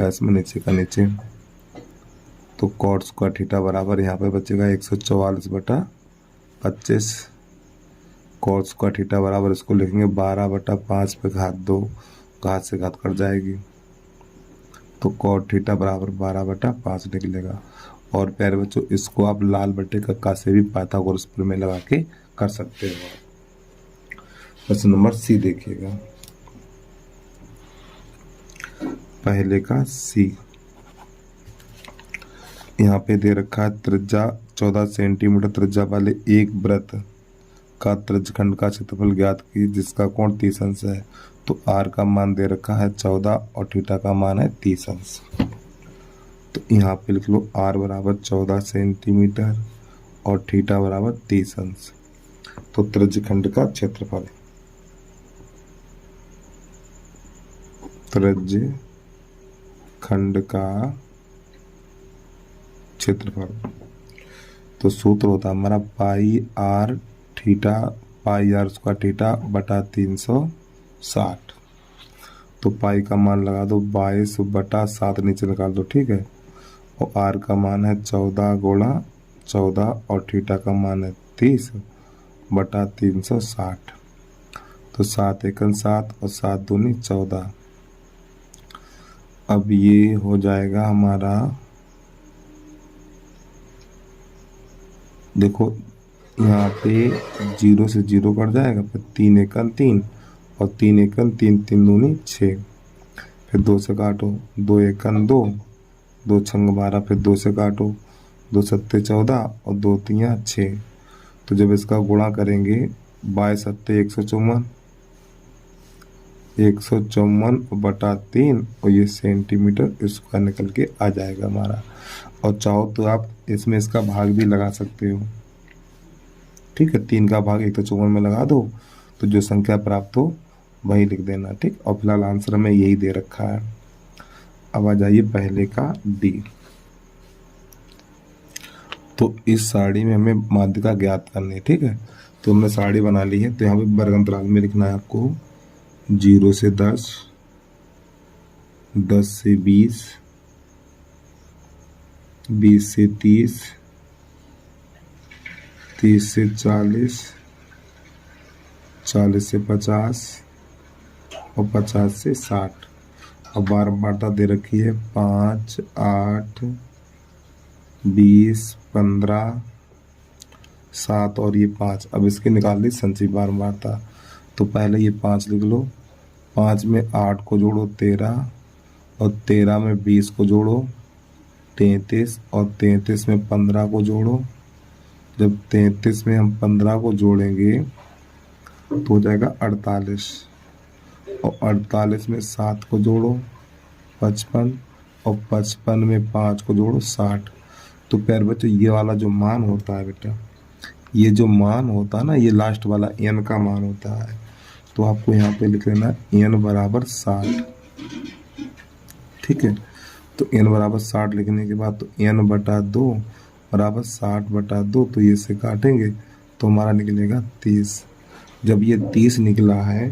इसमें नीचे का नीचे। तो कॉट स्क्वायर थीटा बराबर यहाँ पे बचेगा 144/25। कॉट स्क्वायर थीटा बराबर इसको लिखेंगे 12/5 पे घात 2, घात से घात कट जाएगी। तो कॉट थीटा बराबर 12/5 निकलेगा। और प्यारे बच्चों इसको आप लाल बटे कक्का से भी पाइथागोरस प्रमेय लगा के कर सकते हो। प्रश्न नंबर सी देखिएगा, पहले का सी। यहाँ पे दे रखा है त्रिज्या 14 सेंटीमीटर त्रिज्या वाले एक वृत्त का त्रिज्यखंड का क्षेत्रफल ज्ञात की जिसका कोण 30 अंश है। तो आर का मान दे रखा है 14 और थीटा का मान है 30 अंश। तो यहाँ पे लिख लो आर बराबर 14 सेंटीमीटर और थीटा बराबर 30 अंश। तो त्रिज्यखंड का क्षेत्रफल, त्रिज्यखंड का क्षेत्रफल, तो सूत्र होता है हमारा पाई आर स्क्वायर थीटा बटा 360। तो पाई का मान लगा दो 22/7 नीचे निकाल दो, ठीक है। और आर का मान है 14 × 14 और थीटा का मान है 30/360। तो 7 × 7 और 7 दूनी 14। अब ये हो जाएगा हमारा, देखो यहाँ पे 0 से 0 कट जाएगा, फिर 3 × 3 और 3 × 3, 3 दूनी 6, फिर 2 से काटो, 2 × 2, 2 × 12, फिर 2 से काटो, 2 × 7 14 और 2 × 3 6। तो जब इसका गुणा करेंगे 22 × 7 154, 154/3 और ये सेंटीमीटर स्क्वायर निकल के आ जाएगा हमारा। और चाहो तो आप इसमें इसका भाग भी लगा सकते हो, ठीक है। 3 का भाग 154 में लगा दो तो जो संख्या प्राप्त हो वही लिख देना, ठीक। और फिलहाल आंसर में यही दे रखा है। अब आ जाइए पहले का डी। तो इस साड़ी में हमें माध्यिका ज्ञात करनी है, ठीक है। तो हमने साड़ी बना ली है। तो यहाँ पे वर्ग अंतराल में लिखना है आपको 0 से 10, 10 से 20, 20 से 30, 30 से 40, 40 से 50 और 50 से 60। अब बारंबारता दे रखी है 5, 8, 20, 15, 7 और ये 5। अब इसके निकाल ली संचयी बारंबारता। तो पहले ये 5 लिख लो, 5 में 8 को जोड़ो 13 और 13 में 20 को जोड़ो 33 और 33 में 15 को जोड़ो। जब 33 में हम 15 को जोड़ेंगे तो हो जाएगा 48 और 48 में 7 को जोड़ो 55 और 55 में 5 को जोड़ो 60। तो प्यारे बच्चों ये वाला जो मान होता है बेटा, ये जो मान होता है ना, ये लास्ट वाला n का मान होता है। तो आपको यहाँ पे लिख लेना n बराबर 60। ठीक है, तो n बराबर 60 लिखने के बाद तो n बटा 2 बराबर 60 बटा 2, तो ये से काटेंगे तो हमारा निकलेगा 30। जब ये 30 निकला है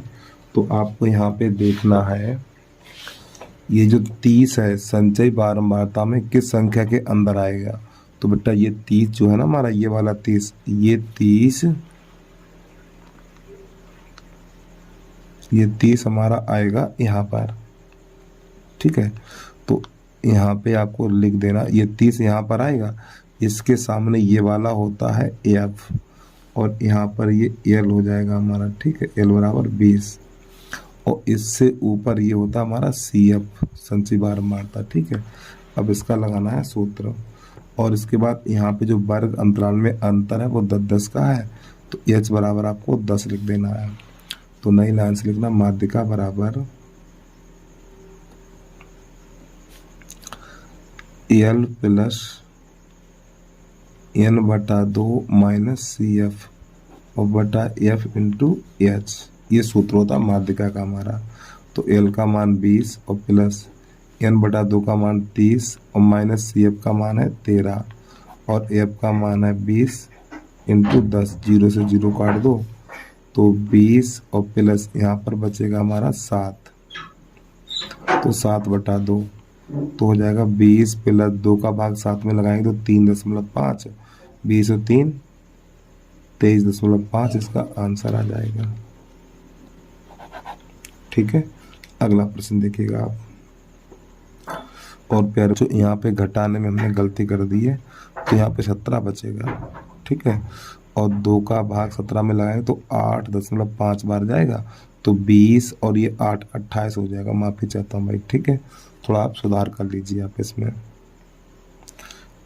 तो आपको यहाँ पे देखना है ये जो 30 है संचयी बारंबारता में किस संख्या के अंदर आएगा। तो बेटा ये 30 जो है ना हमारा, ये वाला 30, ये 30 हमारा आएगा यहाँ पर। ठीक है, तो यहाँ पे आपको लिख देना ये 30 यहाँ पर आएगा, इसके सामने ये वाला होता है एफ और यहाँ पर ये एल हो जाएगा हमारा। ठीक है, एल बराबर 20 और इससे ऊपर ये होता है हमारा सी एफ, संचयी बारंबारता। ठीक है, अब इसका लगाना है सूत्र और इसके बाद यहाँ पे जो वर्ग अंतराल में अंतर है वो 10-10 का है, तो एच बराबर आपको 10 लिख देना है। तो नई लाइन से लिखना माध्यिका बराबर एल प्लस n बटा 2 माइनस सी एफ और बटा एफ इंटू एच, ये सूत्र होता है माध्यिका का हमारा। तो एल का मान 20 और प्लस n बटा 2 का मान 30 और माइनस सी एफ का मान है 13 और एफ का मान है 20 इंटू 10, 0 से 0 काट दो तो 20 और प्लस यहाँ पर बचेगा हमारा 7, तो 7 बटा 2 तो हो जाएगा 20 प्लस 2 का भाग 7 में लगाएंगे तो 3.5, 20 और 3 23.5, इसका आंसर आ जाएगा। ठीक है, अगला प्रश्न देखिएगा आप। और प्यारे जो यहाँ पे घटाने में हमने गलती कर दी है, तो यहाँ पे 17 बचेगा। ठीक है, और 2 का भाग 17 में लगाएंगे तो 8.5 बार जाएगा, तो 20 और ये 8 28 हो जाएगा। माफी चाहता हूँ भाई। ठीक है, थोड़ा आप सुधार कर लीजिए आप इसमें।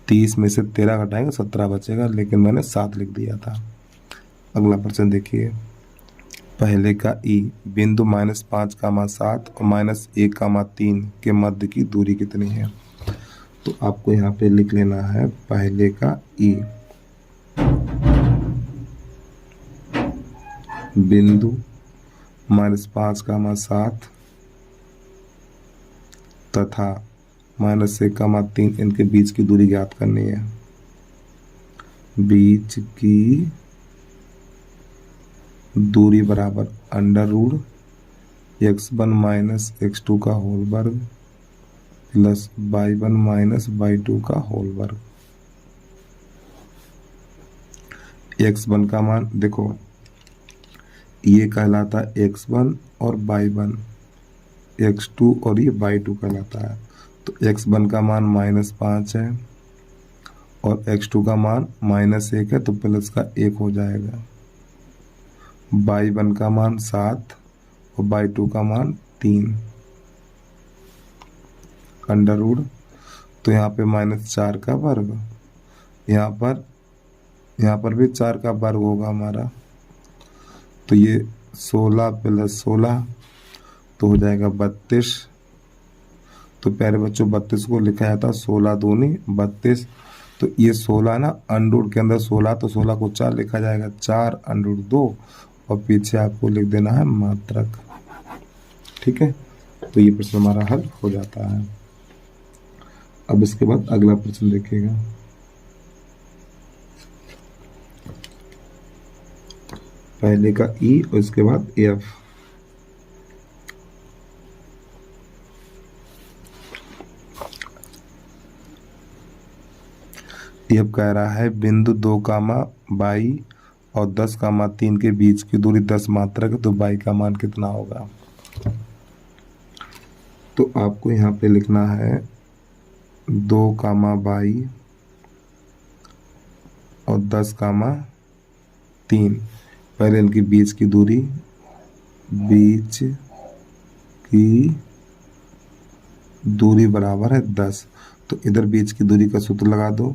30 में से 13 घटाएंगे 17 बचेगा, लेकिन मैंने 7 लिख दिया था। अगला प्रश्न देखिए, पहले का ई बिंदु -5, 7 और -1, 3 के मध्य की दूरी कितनी है। तो आपको यहाँ पे लिख लेना है पहले का ई बिंदु -5, 7 तथा -1, 3 इनके बीच की दूरी ज्ञात करनी है। बीच की दूरी बराबर √x1 - x2 का होल वर्ग प्लस y1 - y2 का होल वर्ग। x1 का मान देखो, ये कहलाता है x1 और y1, x2 और ये y2 कहलाता है। तो x1 का मान -5 है और x2 का मान -1 है, तो प्लस का 1 हो जाएगा। y1 का मान 7 और y2 का मान 3 √ तो यहाँ पे -4 का वर्ग, यहाँ पर भी 4 का वर्ग होगा हमारा, तो ये 16 प्लस 16 तो हो जाएगा 32। तो प्यारे बच्चों 32 को लिखा जाता है 16 दूनी 32, तो ये 16 ना √ के अंदर 16, तो 16 को 4 लिखा जाएगा, 4 √2 और पीछे आपको लिख देना है मात्रक। ठीक है, तो ये प्रश्न हमारा हल हो जाता है। अब इसके बाद अगला प्रश्न देखिएगा। पहले का ई और इसके बाद एफ। एफ कह रहा है बिंदु 2, बाई और 10, 3 के बीच की दूरी 10 मात्रक है, तो बाई का मान कितना होगा। तो आपको यहाँ पे लिखना है 2, बाई और 10, 3। पहले इनकी बीच की दूरी, बीच की दूरी बराबर है 10, तो इधर बीच की दूरी का सूत्र लगा दो,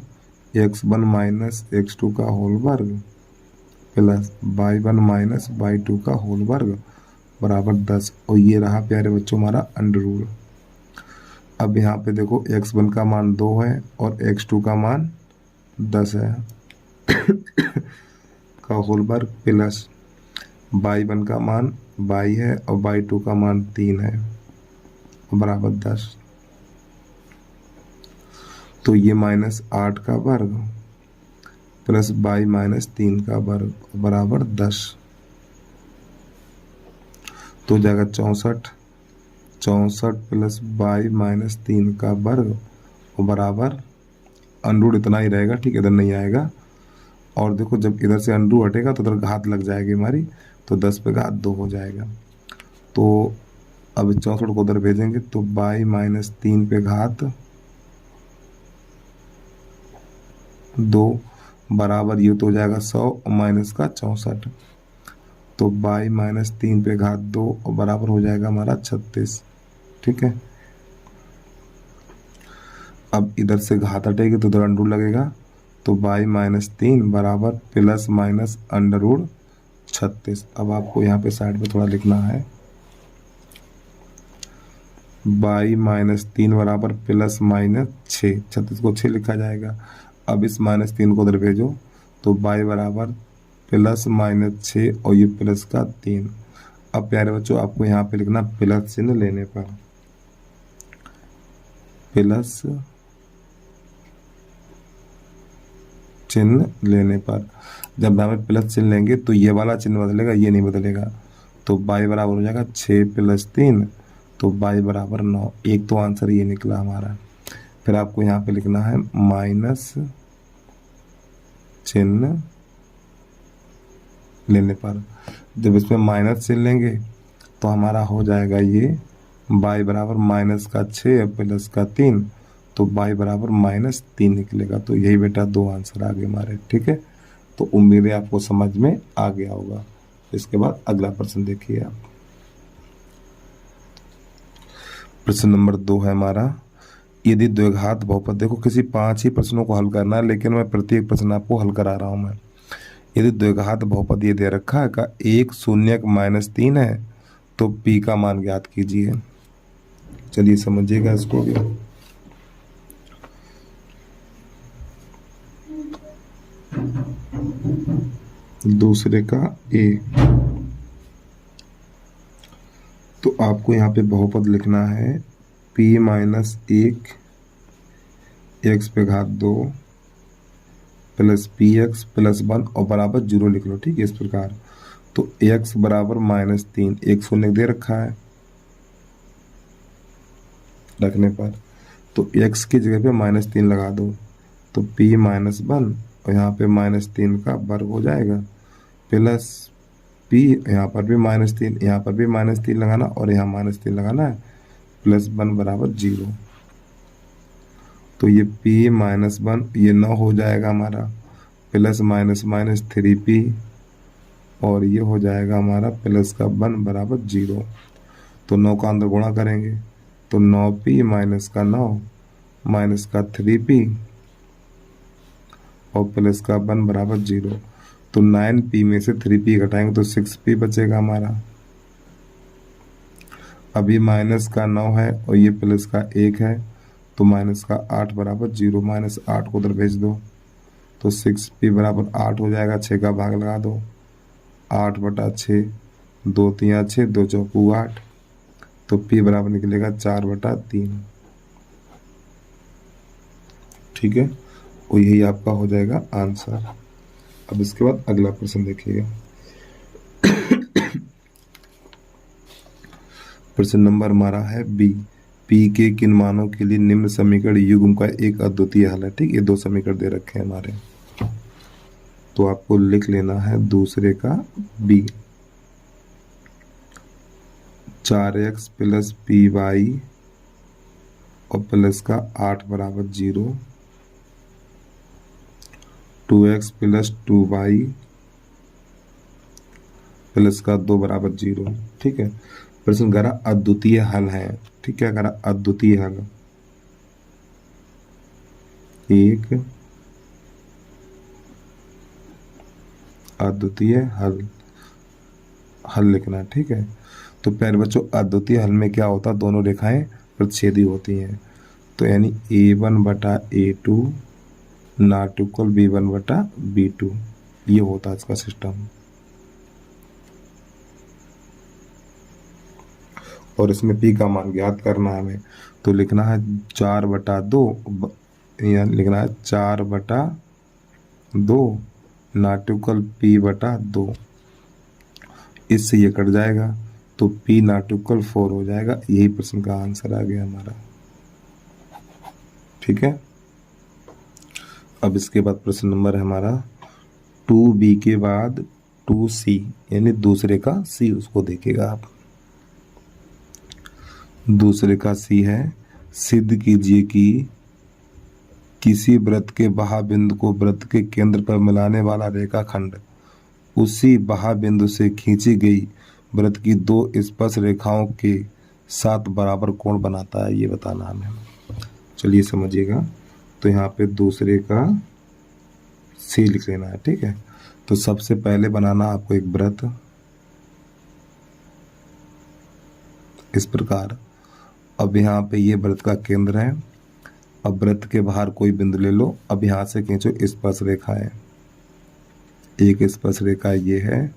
x1 - x2 का होल वर्ग प्लस y1 - y2 का होल वर्ग बराबर 10, और ये रहा प्यारे बच्चों हमारा √। अब यहाँ पे देखो x1 का मान 2 है और x2 का मान 10 है का होल वर्ग प्लस y1 का मान y है और y2 का मान 3 है बराबर 10। तो ये -8 का वर्ग प्लस y -3 का वर्ग बराबर 10। तो हो जाएगा 64। 64 प्लस y -3 का वर्ग बराबर अंडरूट इतना ही रहेगा, ठीक, इधर नहीं आएगा। और देखो जब इधर से अंडू हटेगा तो इधर घात लग जाएगी हमारी, तो 10 पे घात 2 हो जाएगा। तो अब 64 को उधर भेजेंगे तो y -3 पे घात 2 बराबर ये तो हो जाएगा 100 और माइनस का 64। तो y -3 पे घात 2 और बराबर हो जाएगा हमारा 36। ठीक है, अब इधर से घात हटेगी तो इधर अंडरूट लगेगा, तो y -3 बराबर प्लस माइनस अंडररूट 36। अब आपको यहाँ पे साइड में थोड़ा लिखना है, y -3 बराबर प्लस माइनस 6, 36 को 6 लिखा जाएगा। अब इस -3 को उधर भेजो तो y बराबर प्लस -6 और ये प्लस का 3। अब प्यारे बच्चों आपको यहाँ पे लिखना प्लस चिन्ह लेने पर, प्लस चिन्ह लेने पर जब हमें प्लस चिन्ह लेंगे तो ये वाला चिन्ह बदलेगा, ये नहीं बदलेगा। तो y बराबर हो जाएगा 6 + 3, तो y बराबर 9। एक तो आंसर ये निकला हमारा। फिर आपको यहाँ पे लिखना है माइनस चिन्ह लेने पर। जब इसमें माइनस चिन्ह लेंगे तो हमारा हो जाएगा ये y बराबर -6 प्लस का 3, तो y बराबर -3 निकलेगा। तो यही बेटा दो आंसर आ गए हमारे। ठीक है, तो उम्मीद है आपको समझ में आ गया होगा। इसके बाद अगला प्रश्न देखिए आप। प्रश्न नंबर 2 है हमारा, यदि द्विघात बहुपद, देखो किसी 5 ही प्रश्नों को हल करना है, लेकिन मैं प्रत्येक प्रश्न आपको हल करा रहा हूं मैं। यदि द्विघात बहुपद ये दे रखा है का 1 शून्य -3 है तो p का मान ज्ञात कीजिए। चलिए समझिएगा इसको भी। दूसरे का a, तो आपको यहाँ पे बहुपद लिखना है p - 1 x पे घात 2 प्लस px प्लस 1 और बराबर 0 लिख लो। ठीक है, इस प्रकार। तो x बराबर -3, एक शून्य दे रखा है रखने पर, तो x की जगह पे -3 लगा दो, तो p - 1 और यहाँ पे -3 का वर्ग हो जाएगा प्लस p, यहाँ पर भी -3, यहाँ पर भी -3 लगाना और यहाँ -3 लगाना है, प्लस 1 बराबर 0। तो ये p - 1 ये 9 हो जाएगा हमारा, प्लस माइनस माइनस 3p और ये हो जाएगा हमारा प्लस का 1 बराबर 0। तो 9 का अंदर गुणा करेंगे तो 9p माइनस का 9 माइनस का 3p और प्लस का 1 बराबर 0। तो 9p में से 3p घटाएंगे तो 6p बचेगा हमारा। अभी माइनस का 9 है और ये प्लस का 1 है, तो माइनस का 8 बराबर 0। -8 को उधर भेज दो तो 6p बराबर 8 हो जाएगा। 6 का भाग लगा दो, 8/6, 2 × 3 = 6, 2 × 4 = 8, तो p बराबर निकलेगा 4/3। ठीक है, और यही आपका हो जाएगा आंसर। अब इसके बाद अगला प्रश्न देखिएगा। प्रश्न नंबर हमारा है बी, p के किन मानों के लिए निम्न समीकरण युग्म का एक अद्वितीय हल है। ठीक, ये 2 समीकरण दे रखे हैं हमारे, तो आपको लिख लेना है दूसरे का b, 4x + py और प्लस का 8 बराबर 0, 2x + 2y प्लस का 2 बराबर 0। ठीक है, प्रश्न करा अद्वितीय हल है। ठीक, क्या करा अद्वितीय हल, एक अद्वितीय हल लिखना। ठीक है, तो प्यारे बच्चों अद्वितीय हल में क्या होता है, दोनों रेखाएं प्रतिच्छेदी होती हैं, तो यानी a1/a2 नॉट इक्वल b1/b2, ये होता है इसका सिस्टम। और इसमें P का मान ज्ञात करना है हमें। तो लिखना है 4/2, यहाँ लिखना है 4/2 नाटुकल P/2। इससे ये कट जाएगा तो P नाटुकल 4 हो जाएगा। यही प्रश्न का आंसर आ गया हमारा। ठीक है, अब इसके बाद प्रश्न नंबर है हमारा 2B के बाद 2C, यानी दूसरे का C, उसको देखेगा आप। दूसरे का C है, सिद्ध कीजिए कि किसी वृत्त के बहाबिंदु को वृत्त के केंद्र पर मिलाने वाला रेखाखंड उसी बहाबिंदु से खींची गई वृत्त की दो स्पर्श रेखाओं के साथ बराबर कोण बनाता है, ये बताना हमें। चलिए समझिएगा। तो यहाँ पे दूसरे का C लिख लेना है। ठीक है, तो सबसे पहले बनाना आपको एक वृत्त इस प्रकार। अब यहाँ पे ये वृत्त का केंद्र है। अब वृत्त के बाहर कोई बिंदु ले लो। अब यहाँ से खींचो स्पर्श रेखाएं। एक स्पर्श रेखा ये है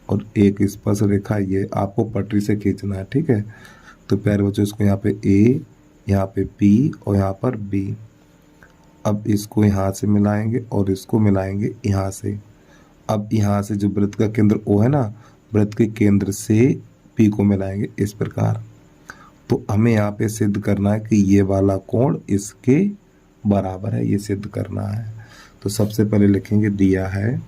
और एक स्पर्श रेखा ये, आपको पटरी से खींचना है। ठीक है, तो प्यारे बच्चों इसको यहाँ पे A, यहाँ पे P और यहाँ पर B। अब इसको यहाँ से मिलाएंगे और इसको मिलाएंगे यहाँ से। अब यहाँ से जो वृत्त का केंद्र O है ना, वृत्त के केंद्र से P को मिलाएंगे इस प्रकार। तो हमें यहाँ पे सिद्ध करना है कि ये वाला कोण इसके बराबर है, ये सिद्ध करना है। तो सबसे पहले लिखेंगे, दिया है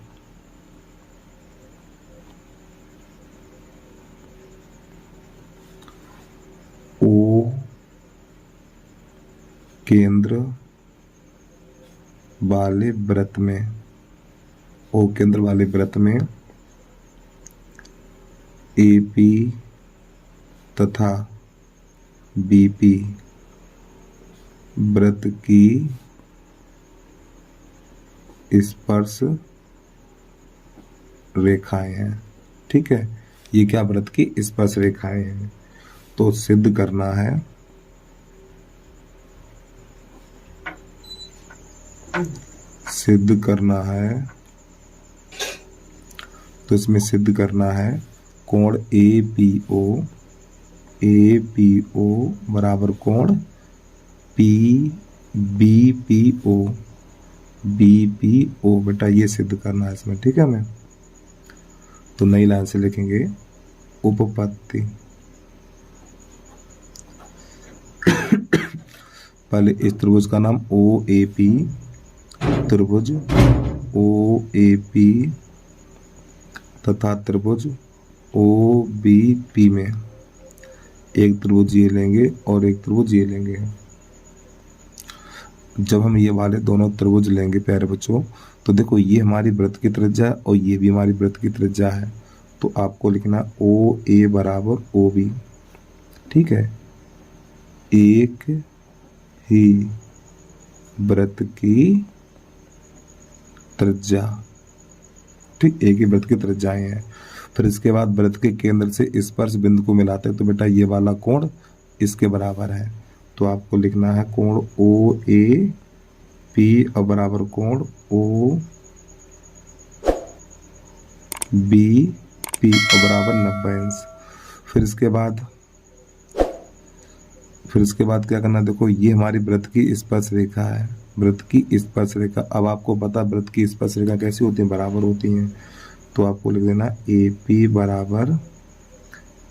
O केंद्र वाले वृत्त में, O केंद्र वाले वृत्त में AP तथा BP वृत्त की स्पर्श रेखाएं हैं। ठीक है, ये क्या वृत्त की स्पर्श रेखाएं हैं। तो सिद्ध करना है तो इसमें सिद्ध करना है कोण APO बराबर कोण BPO बेटा, ये सिद्ध करना है इसमें। ठीक है, हमें तो नई लाइन से लिखेंगे, उपपत्ति। पहले इस त्रिभुज का नाम OAP, त्रिभुज OAP तथा त्रिभुज OBP में एक त्रिभुज ये लेंगे और एक त्रिभुज ये लेंगे। जब हम ये वाले दोनों त्रिभुज लेंगे प्यारे बच्चों, तो देखो ये हमारी वृत्त की त्रिज्या है और ये भी हमारी वृत्त की त्रिज्या है। तो आपको लिखना OA बराबर OB। ठीक है, एक ही वृत्त की त्रिज्या। ठीक, एक ही वृत्त की त्रिज्याएं हैं। फिर इसके बाद वृत्त के केंद्र से स्पर्श बिंदु को मिलाते हैं, तो बेटा ये वाला कोण इसके बराबर है। तो आपको लिखना है कोण OAP और बराबर कोण OBP और बराबर 90 अंश। फिर इसके बाद क्या करना, देखो ये हमारी वृत्त की स्पर्श रेखा है, वृत्त की स्पर्श रेखा। अब आपको पता वृत्त की स्पर्श रेखा कैसी होती है, बराबर होती हैं। तो आपको लिख देना AP बराबर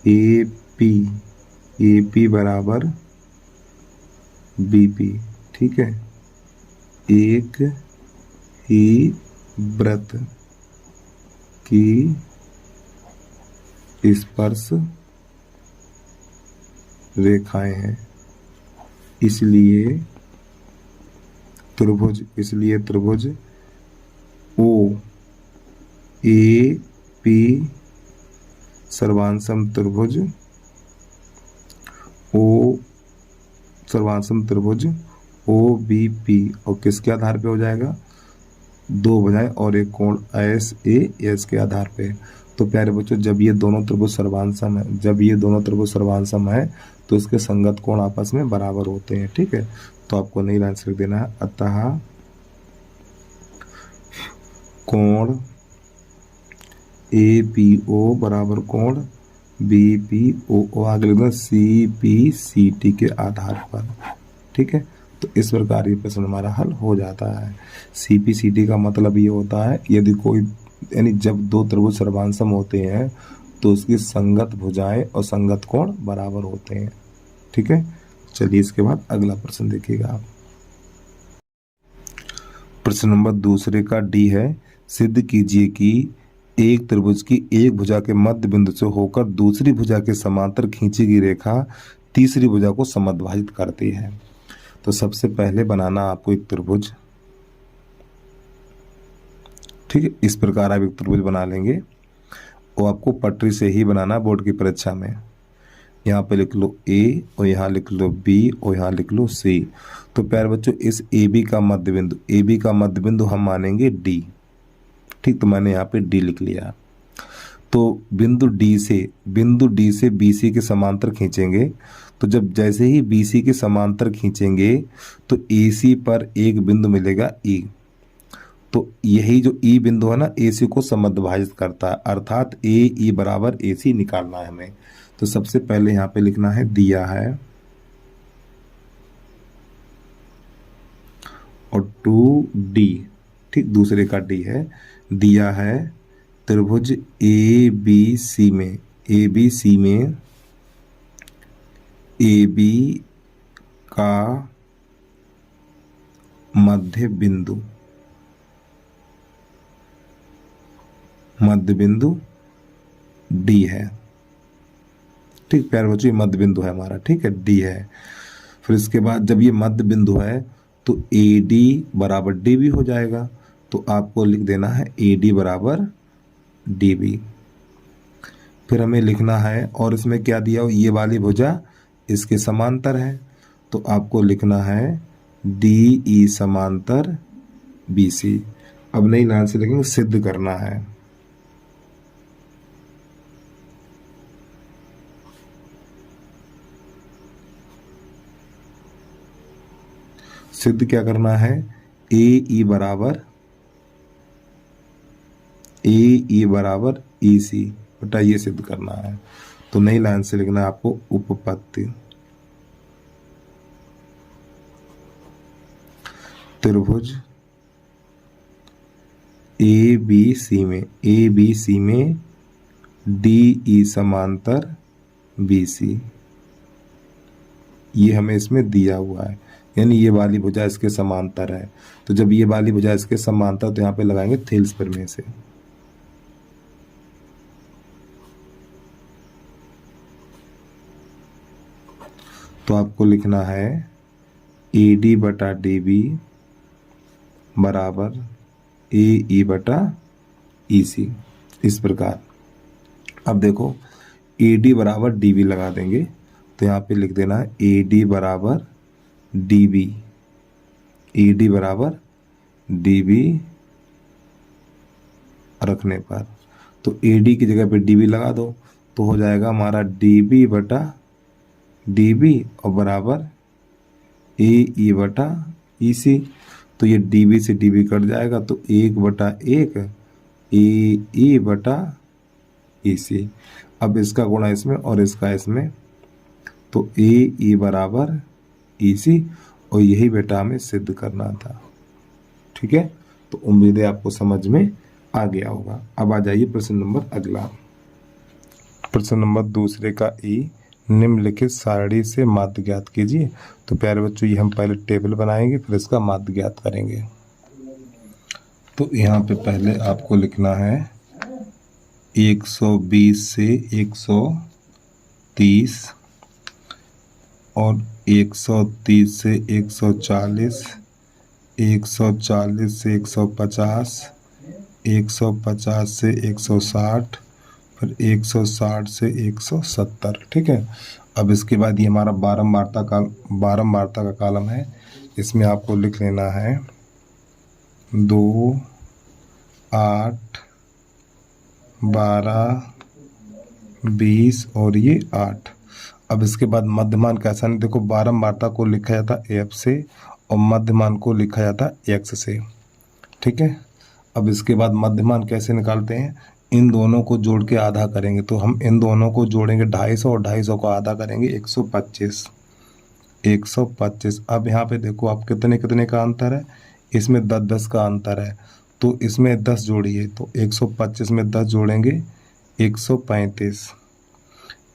AP बराबर BP। ठीक है, एक ही वृत्त की स्पर्श रेखाएं हैं, इसलिए त्रिभुज OAP सर्वांशम त्रिभुज OBP और किसके आधार पे हो जाएगा, 2 भुजाएं और एक कोण SAS के आधार पे। तो प्यारे बच्चों जब ये दोनों त्रिभुज सर्वांशम है तो इसके संगत कोण आपस में बराबर होते हैं। ठीक है, तो आपको नई लाइन से लिख देना है, अतः कोण APO बराबर कोण बी पी ओ आगे लिखना सी पी सी टी के आधार पर। ठीक है, तो इस प्रकार ये प्रश्न हमारा हल हो जाता है। सी पी सी टी का मतलब ये होता है यदि कोई यानी जब दो त्रिभुज सर्वांसम होते हैं तो उसकी संगत भुजाएं और संगत कोण बराबर होते हैं। ठीक है, चलिए इसके बाद अगला प्रश्न देखिएगा आप। प्रश्न नंबर दूसरे का डी है, सिद्ध कीजिए कि एक त्रिभुज की एक भुजा के मध्य बिंदु से होकर दूसरी भुजा के समांतर खींची गई रेखा तीसरी भुजा को समद्विभाजित करती है। तो सबसे पहले बनाना आपको एक त्रिभुज। ठीक है, इस प्रकार आप एक त्रिभुज बना लेंगे और आपको पटरी से ही बनाना बोर्ड की परीक्षा में। यहाँ पे लिख लो ए और यहाँ लिख लो बी और यहाँ लिख लो सी। तो प्यारे बच्चों इस ए बी का मध्य बिंदु हम मानेंगे डी। ठीक, तो मैंने यहाँ पे डी लिख लिया। तो बिंदु डी से बी सी के समांतर खींचेंगे। तो जब जैसे ही बी सी के समांतर खींचेंगे तो ए सी पर एक बिंदु मिलेगा ई। तो यही जो ई बिंदु है ना ए सी को समद्विभाजित करता है, अर्थात ए ई बराबर ए सी निकालना है हमें। तो सबसे पहले यहाँ पे लिखना है दिया है और 2D। ठीक, दूसरे का डी है, दिया है त्रिभुज ए बी सी में ए बी का मध्य बिंदु डी है। ठीक प्यारे बच्चों, ये मध्य बिंदु है हमारा। ठीक है, डी है। फिर इसके बाद जब ये मध्य बिंदु है तो ए डी बराबर डी बी हो जाएगा। तो आपको लिख देना है ए डी बराबर डी बी। फिर हमें लिखना है, और इसमें क्या दिया हो, ये वाली भुजा इसके समांतर है। तो आपको लिखना है डी ई समांतर बी सी। अब नई लाइन से लिखेंगे सिद्ध करना है। सिद्ध क्या करना है, ए ई बराबर ई सी बटा ये सिद्ध करना है। तो नई लाइन से लिखना है आपको उपपत्ति त्रिभुज ए बी सी में डी ई समांतर बी सी, ये हमें इसमें दिया हुआ है, यानी ये वाली भुजा इसके समांतर है। तो जब ये वाली भुजा इसके समांतर तो यहाँ पे लगाएंगे थेल्स प्रमेय से। तो आपको लिखना है ए डी बटा डी बी बराबर ए ई बटा ई सी। इस प्रकार अब देखो ए डी बराबर डी बी लगा देंगे। तो यहाँ पे लिख देना है ए डी बराबर डी बी, ए डी बराबर डी बी रखने पर तो ए डी की जगह पे डी बी लगा दो तो हो जाएगा हमारा डी बी बटा डी बी और बराबर ए ई बटा ई सी। तो ये डी बी से डी बी कट जाएगा तो 1/1 ए ई बटा ई सी। अब इसका गुणा इसमें और इसका इसमें, तो ए ई बराबर ई सी, और यही बेटा हमें सिद्ध करना था। ठीक है, तो उम्मीद है आपको समझ में आ गया होगा। अब आ जाइए प्रश्न नंबर अगला। प्रश्न नंबर दूसरे का ई, निम्नलिखित सारणी से माध्य ज्ञात कीजिए। तो प्यारे बच्चों ये हम पहले टेबल बनाएंगे फिर इसका माध्य ज्ञात करेंगे। तो यहाँ पे पहले आपको लिखना है 120 से 130 और 130 से 140, 140 से 150, 150 से 160, फिर 160 से 170। ठीक है, अब इसके बाद ये हमारा बारंबारता का कॉलम है। इसमें आपको लिख लेना है 2, 8, 12, 20 और ये 8। अब इसके बाद मध्यमान कैसा नहीं, देखो बारंबारता को लिखा जाता एफ से और मध्यमान को लिखा जाता एक्स से। ठीक है, अब इसके बाद मध्यमान कैसे निकालते हैं, इन दोनों को जोड़ के आधा करेंगे, तो हम इन दोनों को जोड़ेंगे 250 और 250 को आधा करेंगे 125। 125। अब यहाँ पे देखो आप कितने कितने का अंतर है, इसमें 10-10 का अंतर है, तो इसमें 10 जोड़िए, तो 125 में 10 जोड़ेंगे 135।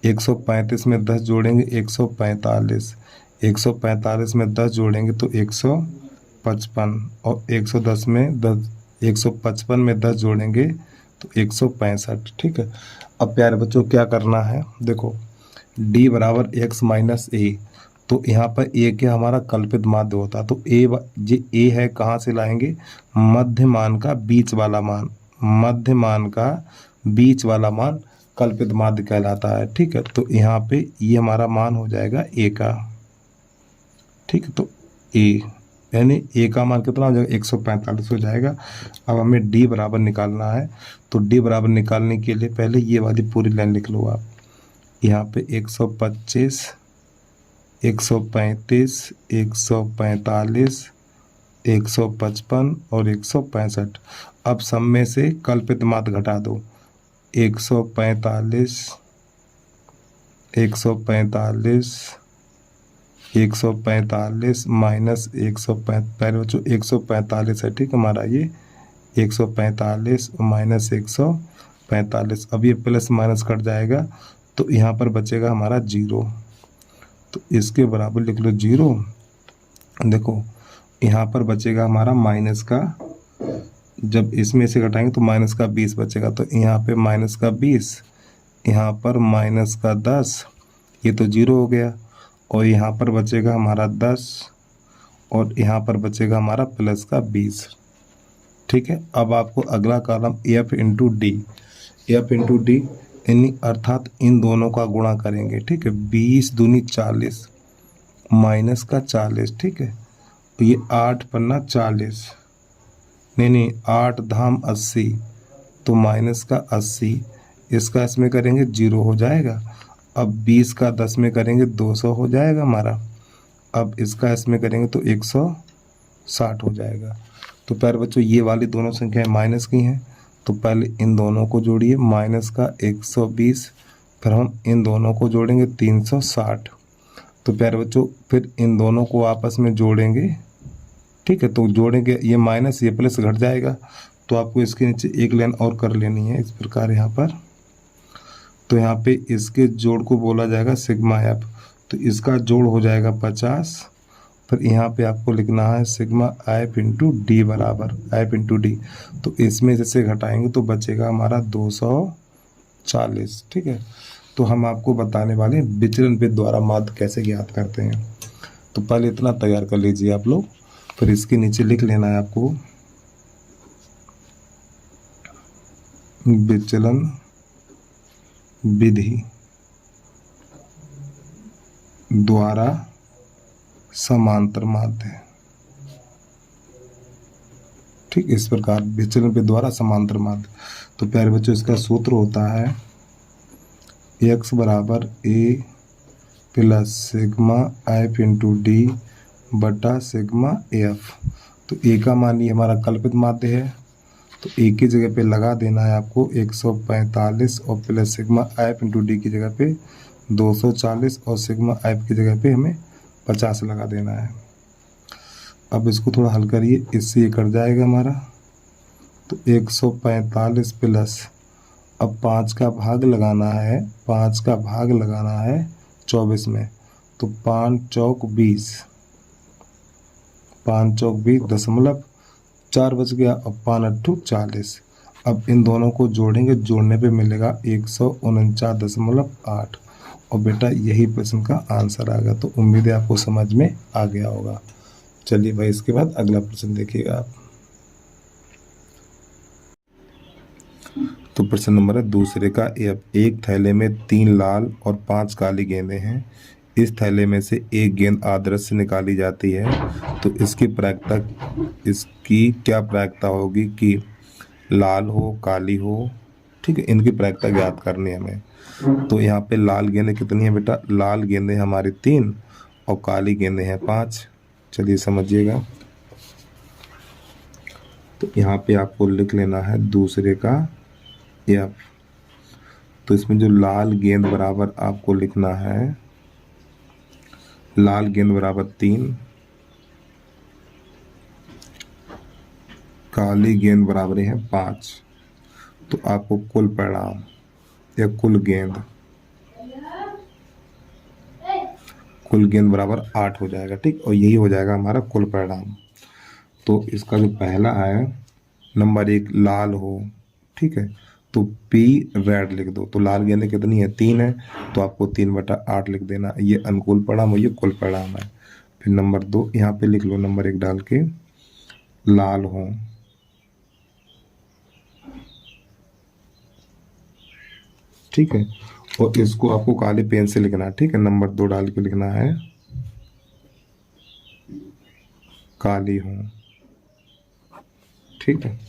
135 में 10 जोड़ेंगे 145। 145 में 10 जोड़ेंगे तो 155, और 110 में 10 155 में 10 जोड़ेंगे तो 165। ठीक है। अब प्यारे बच्चों क्या करना है, देखो d बराबर x माइनस ए, तो यहाँ पर ए क्या हमारा कल्पित माध्य होता है, तो ए है, कहाँ से लाएंगे, मध्य मान का बीच वाला मान, मध्य मान का बीच वाला मान कल्पित माध्य कहलाता है। ठीक है, तो यहाँ पे ये हमारा मान हो जाएगा ए का। ठीक है, तो ए यानी ए का मान कितना हो जाएगा, 145 हो जाएगा। अब हमें डी बराबर निकालना है, तो डी बराबर निकालने के लिए पहले ये वाली पूरी लाइन लिख लो आप। यहाँ पे 125, 135, 145, 155 और 165। अब सब में से कल्पित माध्य घटा दो, 145, 145, 145 माइनस 145, पहले बच्चों 145 है। ठीक, हमारा ये 145 माइनस 145, अब ये प्लस माइनस कट जाएगा, तो यहाँ पर बचेगा हमारा 0, तो इसके बराबर लिख लो 0। देखो यहाँ पर बचेगा हमारा माइनस का, जब इसमें से घटाएंगे तो माइनस का 20 बचेगा, तो यहाँ पे माइनस का 20, यहाँ पर माइनस का 10, ये तो 0 हो गया, और यहाँ पर बचेगा हमारा 10, और यहाँ पर बचेगा हमारा प्लस का 20। ठीक है, अब आपको अगला column F into D, F into D यानी अर्थात इन दोनों का गुणा करेंगे। ठीक है, 20 दूनी 40 माइनस का 40। ठीक है, तो ये 8 पन्ना 40, नहीं 8 धाम 80, तो माइनस का 80, इसका इसमें करेंगे 0 हो जाएगा। अब 20 का 10 में करेंगे 200 हो जाएगा हमारा, अब इसका इसमें करेंगे तो 160 हो जाएगा। तो प्यारे बच्चों ये वाली दोनों संख्याएं माइनस की हैं, तो पहले इन दोनों को जोड़िए, माइनस का 120, फिर हम इन दोनों को जोड़ेंगे 360। तो प्यारे बच्चों फिर इन दोनों को आपस में जोड़ेंगे। ठीक है, तो जोड़ेंगे, ये माइनस ये प्लस घट जाएगा, तो आपको इसके नीचे एक लाइन और कर लेनी है इस प्रकार यहाँ पर। तो यहाँ पे इसके जोड़ को बोला जाएगा सिग्मा एफ, तो इसका जोड़ हो जाएगा 50। फिर यहाँ पे आपको लिखना है सिग्मा एफ इंटू डी बराबर एफ इंटू डी, तो इसमें जैसे घटाएंगे तो बचेगा हमारा 240। ठीक है, तो हम आपको बताने वाले विचलन भेद द्वारा माध्य कैसे ज्ञात करते हैं। तो पहले इतना तैयार कर लीजिए आप लोग, फिर इसके नीचे लिख लेना है आपको विचलन विधि द्वारा समांतर माध्य। ठीक, इस प्रकार विचलन के द्वारा समांतर माध्य। तो प्यारे बच्चों इसका सूत्र होता है x बराबर a plus sigma F into D बटा सिग्मा एफ। तो a का मान ये हमारा कल्पित माध्य है, तो a की जगह पे लगा देना है आपको 145, और plus sigma F into D की जगह पे 240, और सिग्मा एफ की जगह पे हमें 50 लगा देना है। अब इसको थोड़ा हल करिए, इससे ये कट जाएगा हमारा, तो 145 प्लस, अब 5 का भाग लगाना है, 5 का भाग लगाना है 24 में, तो 5 चौक 20, 5 चौक 20 दशमलव 4 बच गया, अब 5 अट्ठू 40। अब इन दोनों को जोड़ेंगे, जोड़ने पे मिलेगा 149.8, और बेटा यही प्रश्न का आंसर आ गया। तो उम्मीद है आपको समझ में आ गया होगा। चलिए भाई इसके बाद अगला प्रश्न देखिएगा आप। तो प्रश्न नंबर है दूसरे का, एक थैले में 3 लाल और 5 काली गेंदें हैं। इस थैले में से एक गेंद आदर्श से निकाली जाती है, तो इसकी क्या प्रायिकता होगी कि लाल हो काली हो। ठीक है, इनकी प्रायिकता ज्ञात करनी है हमें। तो यहाँ पे लाल गेंदें कितनी है बेटा, लाल गेंदें हमारी 3 और काली गेंदें हैं 5। चलिए समझिएगा, तो यहाँ पे आपको लिख लेना है दूसरे का एफ। तो इसमें जो लाल गेंद बराबर आपको लिखना है, लाल गेंद बराबर 3, काली गेंद बराबर है 5। तो आपको कुल परिणाम या कुल गेंद बराबर 8 हो जाएगा। ठीक, और यही हो जाएगा हमारा कुल परिणाम। तो इसका जो पहला है नंबर 1 लाल हो, ठीक है, तो P रेड लिख दो। तो लाल गेंद कितनी है, 3 है, तो आपको 3/8 लिख देना। ये अनुकूल परिणाम और ये कुल परिणाम है। फिर नंबर 2 यहाँ पे लिख लो, नंबर 1 डाल के लाल हो, ठीक है, और इसको आपको काले पेन से लिखना है। ठीक है, नंबर 2 डाल के लिखना है काली हूं। ठीक है,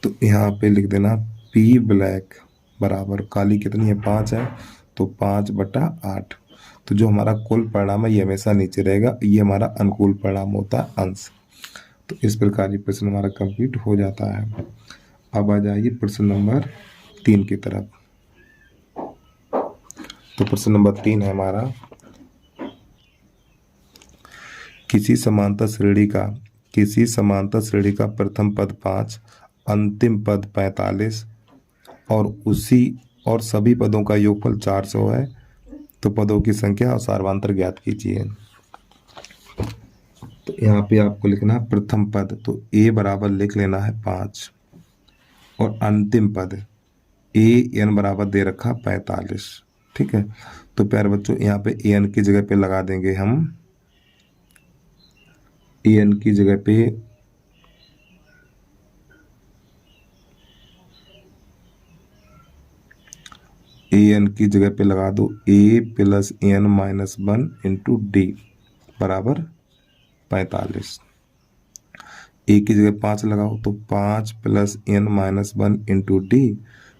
तो यहाँ पे लिख देना P ब्लैक बराबर काली कितनी है, 5 है, तो 5/8। तो जो हमारा कुल परिणाम है ये हमेशा नीचे रहेगा, ये हमारा अनुकूल परिणाम होता है, अंश। तो इस प्रकार ये प्रश्न हमारा कंप्लीट हो जाता है। अब आ जाइए प्रश्न नंबर 3 की तरफ। तो प्रश्न नंबर 3 है हमारा, किसी समांतर श्रेणी का प्रथम पद 5, अंतिम पद 45 और सभी पदों का योगफल 400 है, तो पदों की संख्या और सार्वंतर ज्ञात कीजिए। तो यहाँ पे आपको लिखना है प्रथम पद, तो a बराबर लिख लेना है 5, और अंतिम पद an बराबर दे रखा 45। ठीक है, तो प्यारे बच्चों यहाँ पे an की जगह पे लगा देंगे हम, an की जगह पे लगा दो a + n - 1 × d बराबर 45। a की जगह 5 लगाओ, तो 5 + n - 1 × d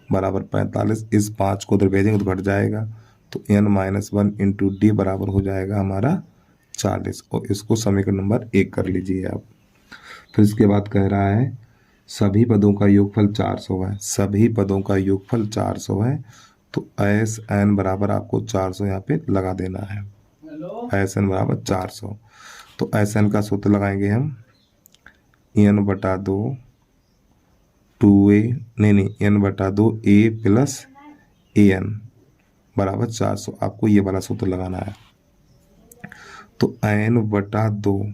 बराबर 45। इस 5 को उधर भेजेंगे तो घट जाएगा, तो n - 1 × d बराबर हो जाएगा हमारा 40। और इसको समीकरण नंबर 1 कर लीजिए आप। फिर इसके बाद कह रहा है सभी पदों का योगफल 400 है, सभी पदों का योगफल 400 है, तो SN बराबर आपको 400 यहाँ पे लगा देना है। SN बराबर 400, तो SN का सूत्र लगाएंगे हम n/2 2a n/2 a + an बराबर 400। आपको ये वाला सूत्र लगाना है। तो n/2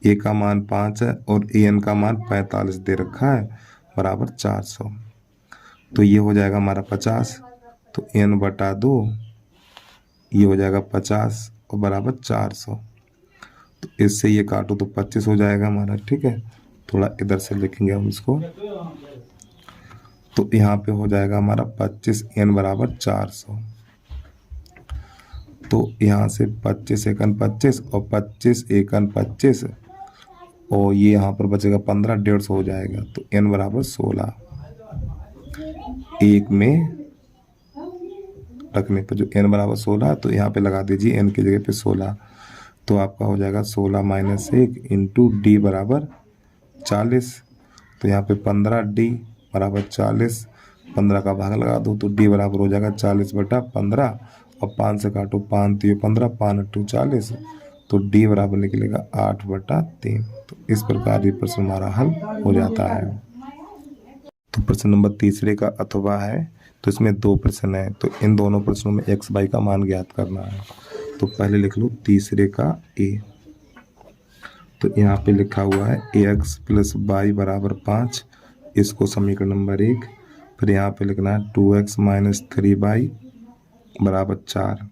a का मान 5 है और an का मान 45 दे रखा है, बराबर 400। तो ये हो जाएगा हमारा 50, तो n/2 ये हो जाएगा 50 और बराबर 400। तो इससे ये काटो तो 25 हो जाएगा हमारा। ठीक है, थोड़ा इधर से लिखेंगे हम इसको, तो यहाँ पे हो जाएगा हमारा 25 n बराबर 400। तो यहाँ से 25 एकन 25 और 25 एकन 25, और ये यहाँ पर बचेगा 15, 150 हो जाएगा। तो n बराबर 16, एक में रखने पर जो n बराबर 16, तो यहाँ पे लगा दीजिए n की जगह पे 16। तो आपका हो जाएगा 16 - 1 × d बराबर 40। तो यहाँ पे 15d बराबर 40, 15 का भाग लगा दो, तो d बराबर हो जाएगा 40/15, और 5 से काटो, 5 × 15, 5 × 40, तो d बराबर निकलेगा 8/3। तो इस प्रकार ये प्रश्न हमारा हल हो जाता है। तो प्रश्न नंबर तीसरे का अथवा है, तो इसमें 2 प्रश्न है, तो इन दोनों प्रश्नों में x y का मान ज्ञात करना है। तो पहले लिख लो तीसरे का a, तो यहाँ पे लिखा हुआ है ax + y बराबर 5, इसको समीकरण नंबर 1। फिर यहाँ पे लिखना है 2x - 3y बराबर 4,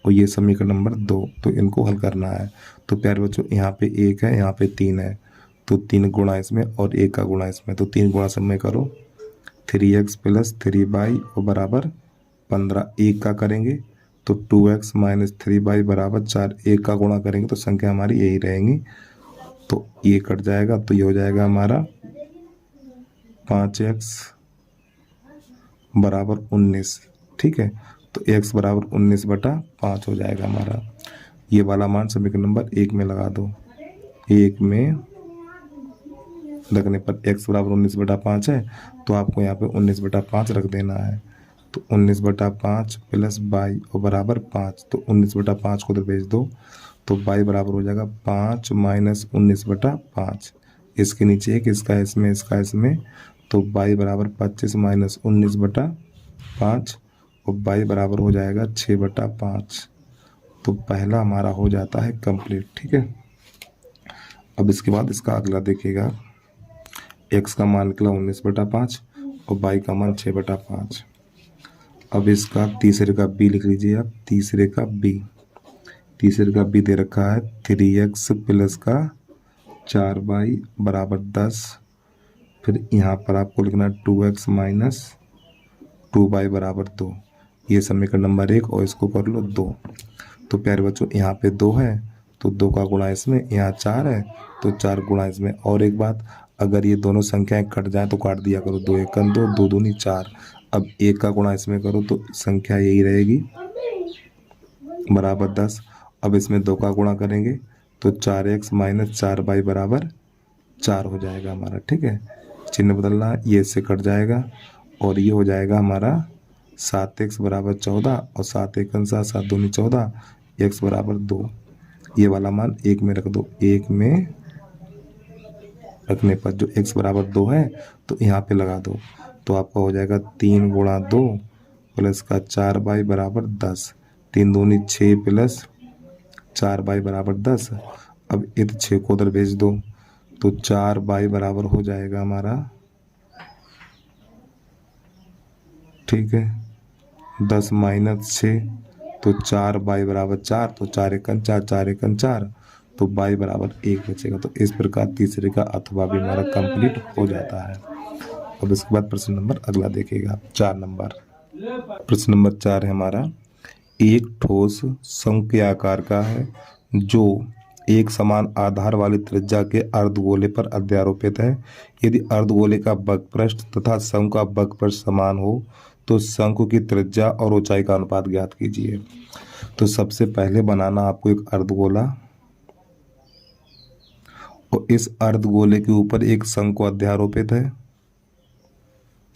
और ये समीकरण नंबर 2। तो इनको हल करना है। तो प्यारे बच्चों यहाँ पे 1 है, यहाँ पे 3 है, तो 3 गुणा इसमें और 1 का गुणा इसमें, तो 3 गुणा सब में करो, 3x + 3y और बराबर 15। 1 का करेंगे तो 2x - 3y बराबर 4, 1 का गुणा करेंगे तो संख्या हमारी यही रहेंगी, तो ये कट जाएगा, तो ये हो जाएगा हमारा 5x बराबर 19। ठीक है, तो x बराबर 19/5 हो जाएगा हमारा। ये वाला मान समीकरण नंबर 1 में लगा दो, 1 में रखने पर x बराबर 19/5 है, तो आपको यहाँ पे 19/5 रख देना है। तो 19/5 प्लस y और बराबर 5, तो 19/5 को तो भेज दो, तो y बराबर हो जाएगा 5 माइनस 19/5। इसके नीचे एक, इसका इसमें, इसका इसमें, तो y बराबर 25 माइनस 19/5 और y बराबर हो जाएगा 6/5। तो पहला हमारा हो जाता है कंप्लीट। ठीक है, अब इसके बाद इसका अगला देखिएगा। x का मान निकला 19/5 और y का मान 6/5। अब इसका तीसरे का b लिख लीजिए आप। तीसरे का b दे रखा है 3x प्लस का 4y बराबर 10। फिर यहाँ पर आपको लिखना 2x माइनस 2y बराबर 2। ये समीकरण नंबर 1 और इसको कर लो 2। तो प्यारे बच्चों यहाँ पे 2 है तो 2 का गुणा इसमें, यहाँ 4 है तो 4 गुणा इसमें। और एक बात, अगर ये दोनों संख्याएं कट जाए तो काट दिया करो, 2 1 2, 2 दूनी 4। अब 1 का गुणा इसमें करो तो संख्या यही रहेगी बराबर 10। अब इसमें 2 का गुणा करेंगे तो 4x माइनस 4y बराबर 4 हो जाएगा हमारा। ठीक है, चिन्ह बदलना है, ये इससे कट जाएगा और ये हो जाएगा हमारा 7x बराबर 14 और 7 1 7, 7 दूनी 14, x बराबर 2। ये वाला मान 1 में रख दो। 1 में रखने पर जो x बराबर 2 है तो यहाँ पे लगा दो, तो आपका हो जाएगा 3 गुणा 2 प्लस का 4y बराबर 10। 3 दूनी 6 प्लस 4y बराबर 10। अब इधर 6 को उधर भेज दो तो 4y बराबर हो जाएगा हमारा, ठीक है, 10 माइनस 6 तो 4y बराबर 4, तो 4 1 4, 4 1 4, तो y बराबर 1 बचेगा। तो इस प्रकार तीसरे का अथवा भी हमारा कंप्लीट हो जाता है। अब इसके बाद प्रश्न नंबर अगला देखिएगा 4 नंबर। प्रश्न नंबर 4 है हमारा, एक ठोस शंकु के आकार का है जो एक समान आधार वाली त्रिज्या के अर्धगोले पर अध्यारोपित है। यदि अर्धगोले का वक्रपृष्ठ तथा शंकु का वक्रपृष्ठ समान हो तो शंकु की त्रिज्या और ऊंचाई का अनुपात ज्ञात कीजिए। तो सबसे पहले बनाना आपको एक अर्धगोला और इस अर्धगोले के ऊपर एक शंकु अध्यारोपित है।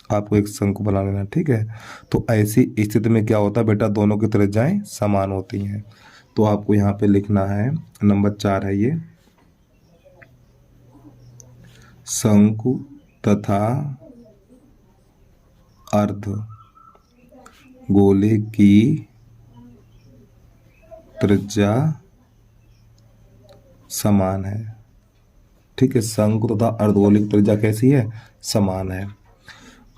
आपको एक शंकु बना लेना। ठीक है, तो ऐसी स्थिति में क्या होता है बेटा, दोनों की त्रिज्याएं समान होती हैं। तो आपको यहाँ पे लिखना है, नंबर 4 है ये, शंकु तथा अर्धगोले की त्रिज्या समान है। ठीक है, शंकु तथा अर्धगोले की त्रिज्या कैसी है, समान है।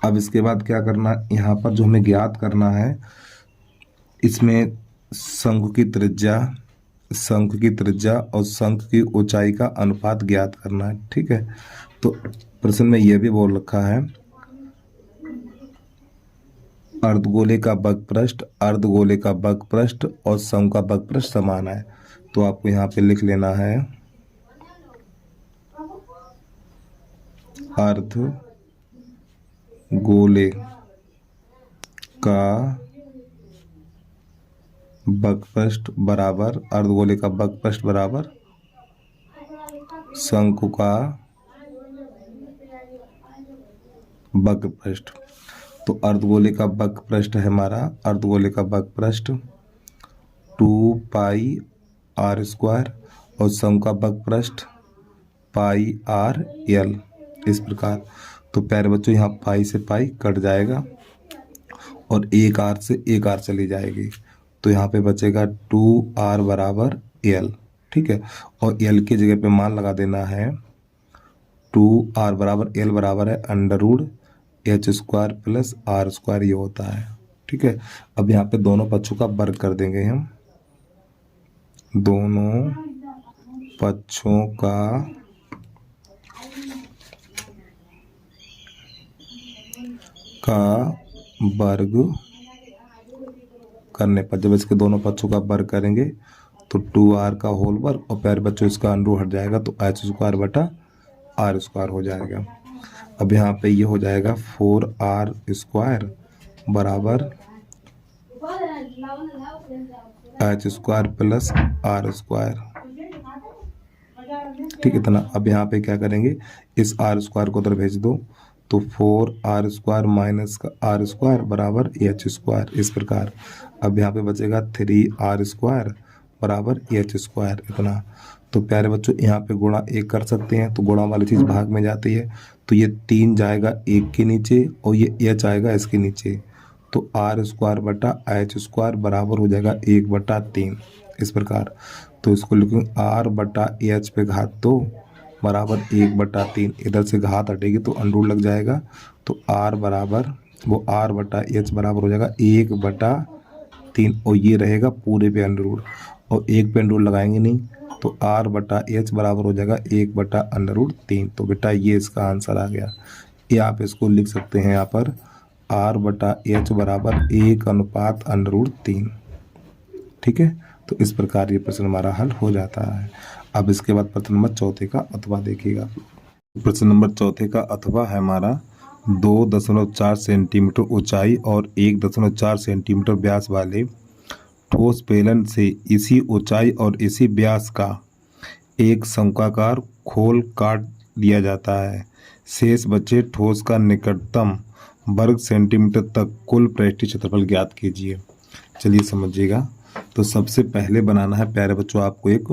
अब इसके बाद क्या करना, यहाँ पर जो हमें ज्ञात करना है, इसमें शंकु की त्रिज्या और शंकु की ऊंचाई का अनुपात ज्ञात करना है। ठीक है, तो प्रश्न में यह भी बोल रखा है अर्धगोले का वक्रपृष्ठ और शंकु का वक्रपृष्ठ समान है। तो आपको यहाँ पे लिख लेना है अर्धगोले का वक्रपृष्ठ बराबर शंकु का वक्रपृष्ठ। तो अर्धगोले का वक्रपृष्ठ है हमारा, अर्धगोले का वक्रपृष्ठ 2πr² और शंकु का वक्रपृष्ठ πrl। इस प्रकार। तो प्यारे बच्चों यहाँ पाई से पाई कट जाएगा और एक आर से एक आर चली जाएगी, तो यहाँ पे बचेगा 2r बराबर l। ठीक है, और l की जगह पे मान लगा देना है 2r बराबर l बराबर है √h² प्लस r², ये होता है। ठीक है, अब यहाँ पे दोनों पक्षों का वर्ग कर देंगे हम, दोनों पक्षों का वर्ग करने पर, जब इसके दोनों पक्षों का वर्ग करेंगे तो 2r का होल वर्ग और प्यारे बच्चों इसका अंडर हट जाएगा तो h² बटा r² हो जाएगा। अब यहाँ पे ये हो जाएगा 4r² बराबर h² प्लस r²। ठीक, इतना। अब यहाँ पे क्या करेंगे, इस आर स्क्वायर को उधर भेज दो, तो 4r स्क्वायर माइनस का आर स्क्वायर बराबर एच स्क्वायर, इस प्रकार। अब यहाँ पे बचेगा 3r स्क्वायर बराबर एच स्क्वायर, इतना। तो प्यारे बच्चों यहाँ पे गुणा 1 कर सकते हैं, तो गुणा वाली चीज़ भाग में जाती है, तो ये 3 जाएगा 1 के नीचे और ये एच आएगा इसके नीचे, तो आर स्क्वायर बटा एच स्क्वायर बराबर हो जाएगा 1/3, इस प्रकार। तो इसको लिखेंगे आर बटा एच पे घात 2 बराबर 1/3, इधर से घात हटेगी तो अंडर लग जाएगा, तो आर बराबर वो आर बटा एच बराबर हो जाएगा 1/3, और ये रहेगा पूरे पे अंडर, और एक पे अंडर लगाएंगे नहीं, तो आर बटा एच बराबर हो जाएगा 1/3। तो बेटा ये इसका आंसर आ गया। ये आप इसको लिख सकते हैं यहाँ पर आर बटा एच बराबर 1/3। ठीक है, तो इस प्रकार ये प्रश्न हमारा हल हो जाता है। अब इसके बाद प्रश्न नंबर चौथे का अथवा देखिएगा। प्रश्न नंबर चौथे का अथवा है हमारा 2.4 सेंटीमीटर ऊंचाई और 1.4 सेंटीमीटर व्यास वाले ठोस बेलन से इसी ऊंचाई और इसी व्यास का एक शंक्वाकार खोल काट दिया जाता है। शेष बचे ठोस का निकटतम वर्ग सेंटीमीटर तक कुल पृष्ठीय क्षेत्रफल ज्ञात कीजिए। चलिए समझिएगा। तो सबसे पहले बनाना है प्यारे बच्चों आपको एक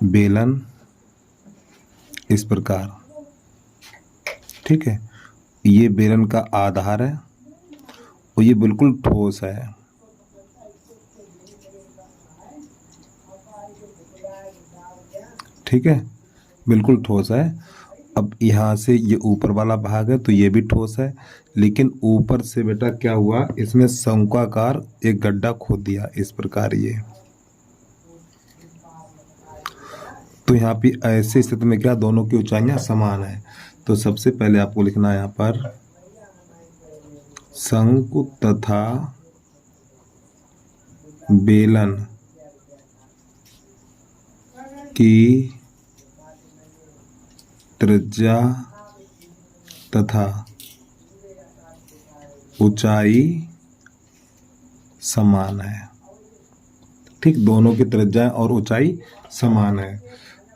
बेलन, इस प्रकार। ठीक है, ये बेलन का आधार है और ये बिल्कुल ठोस है। ठीक है, बिल्कुल ठोस है। अब यहाँ से ये ऊपर वाला भाग है तो ये भी ठोस है, लेकिन ऊपर से बेटा क्या हुआ, इसमें शंक्वाकार एक गड्ढा खोद दिया, इस प्रकार ये। तो यहाँ पे ऐसे स्थिति में क्या, दोनों की ऊंचाइयां समान है। तो सबसे पहले आपको लिखना है यहाँ पर शंकु तथा बेलन की त्रिज्या तथा ऊंचाई समान है। ठीक, दोनों की त्रिज्या और ऊंचाई समान है।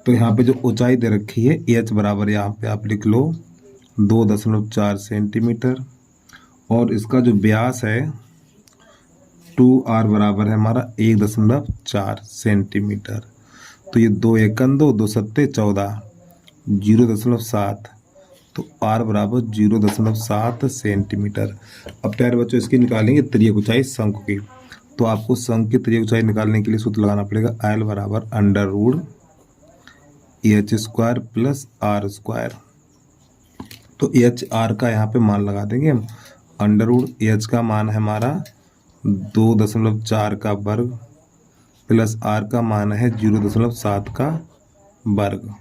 तो यहाँ पे जो ऊंचाई दे रखी है एच बराबर, यहाँ पे आप लिख लो 2.4 सेंटीमीटर, और इसका जो व्यास है 2r बराबर है हमारा 1.4 सेंटीमीटर। तो ये 2 एकम 2, 2 सत्ते 14, 0.7, तो r बराबर 0.7 सेंटीमीटर। अब प्यारे बच्चों इसकी निकालेंगे त्रिज्यक ऊंचाई शंकु की। तो आपको शंकु की त्रिज्यक ऊंचाई निकालने के लिए सूत्र लगाना पड़ेगा L बराबर √h square plus r square. तो एच आर का यहाँ पे मान लगा देंगे हम। √h का मान है हमारा 2.4 का वर्ग प्लस r का मान है 0.7 का वर्ग।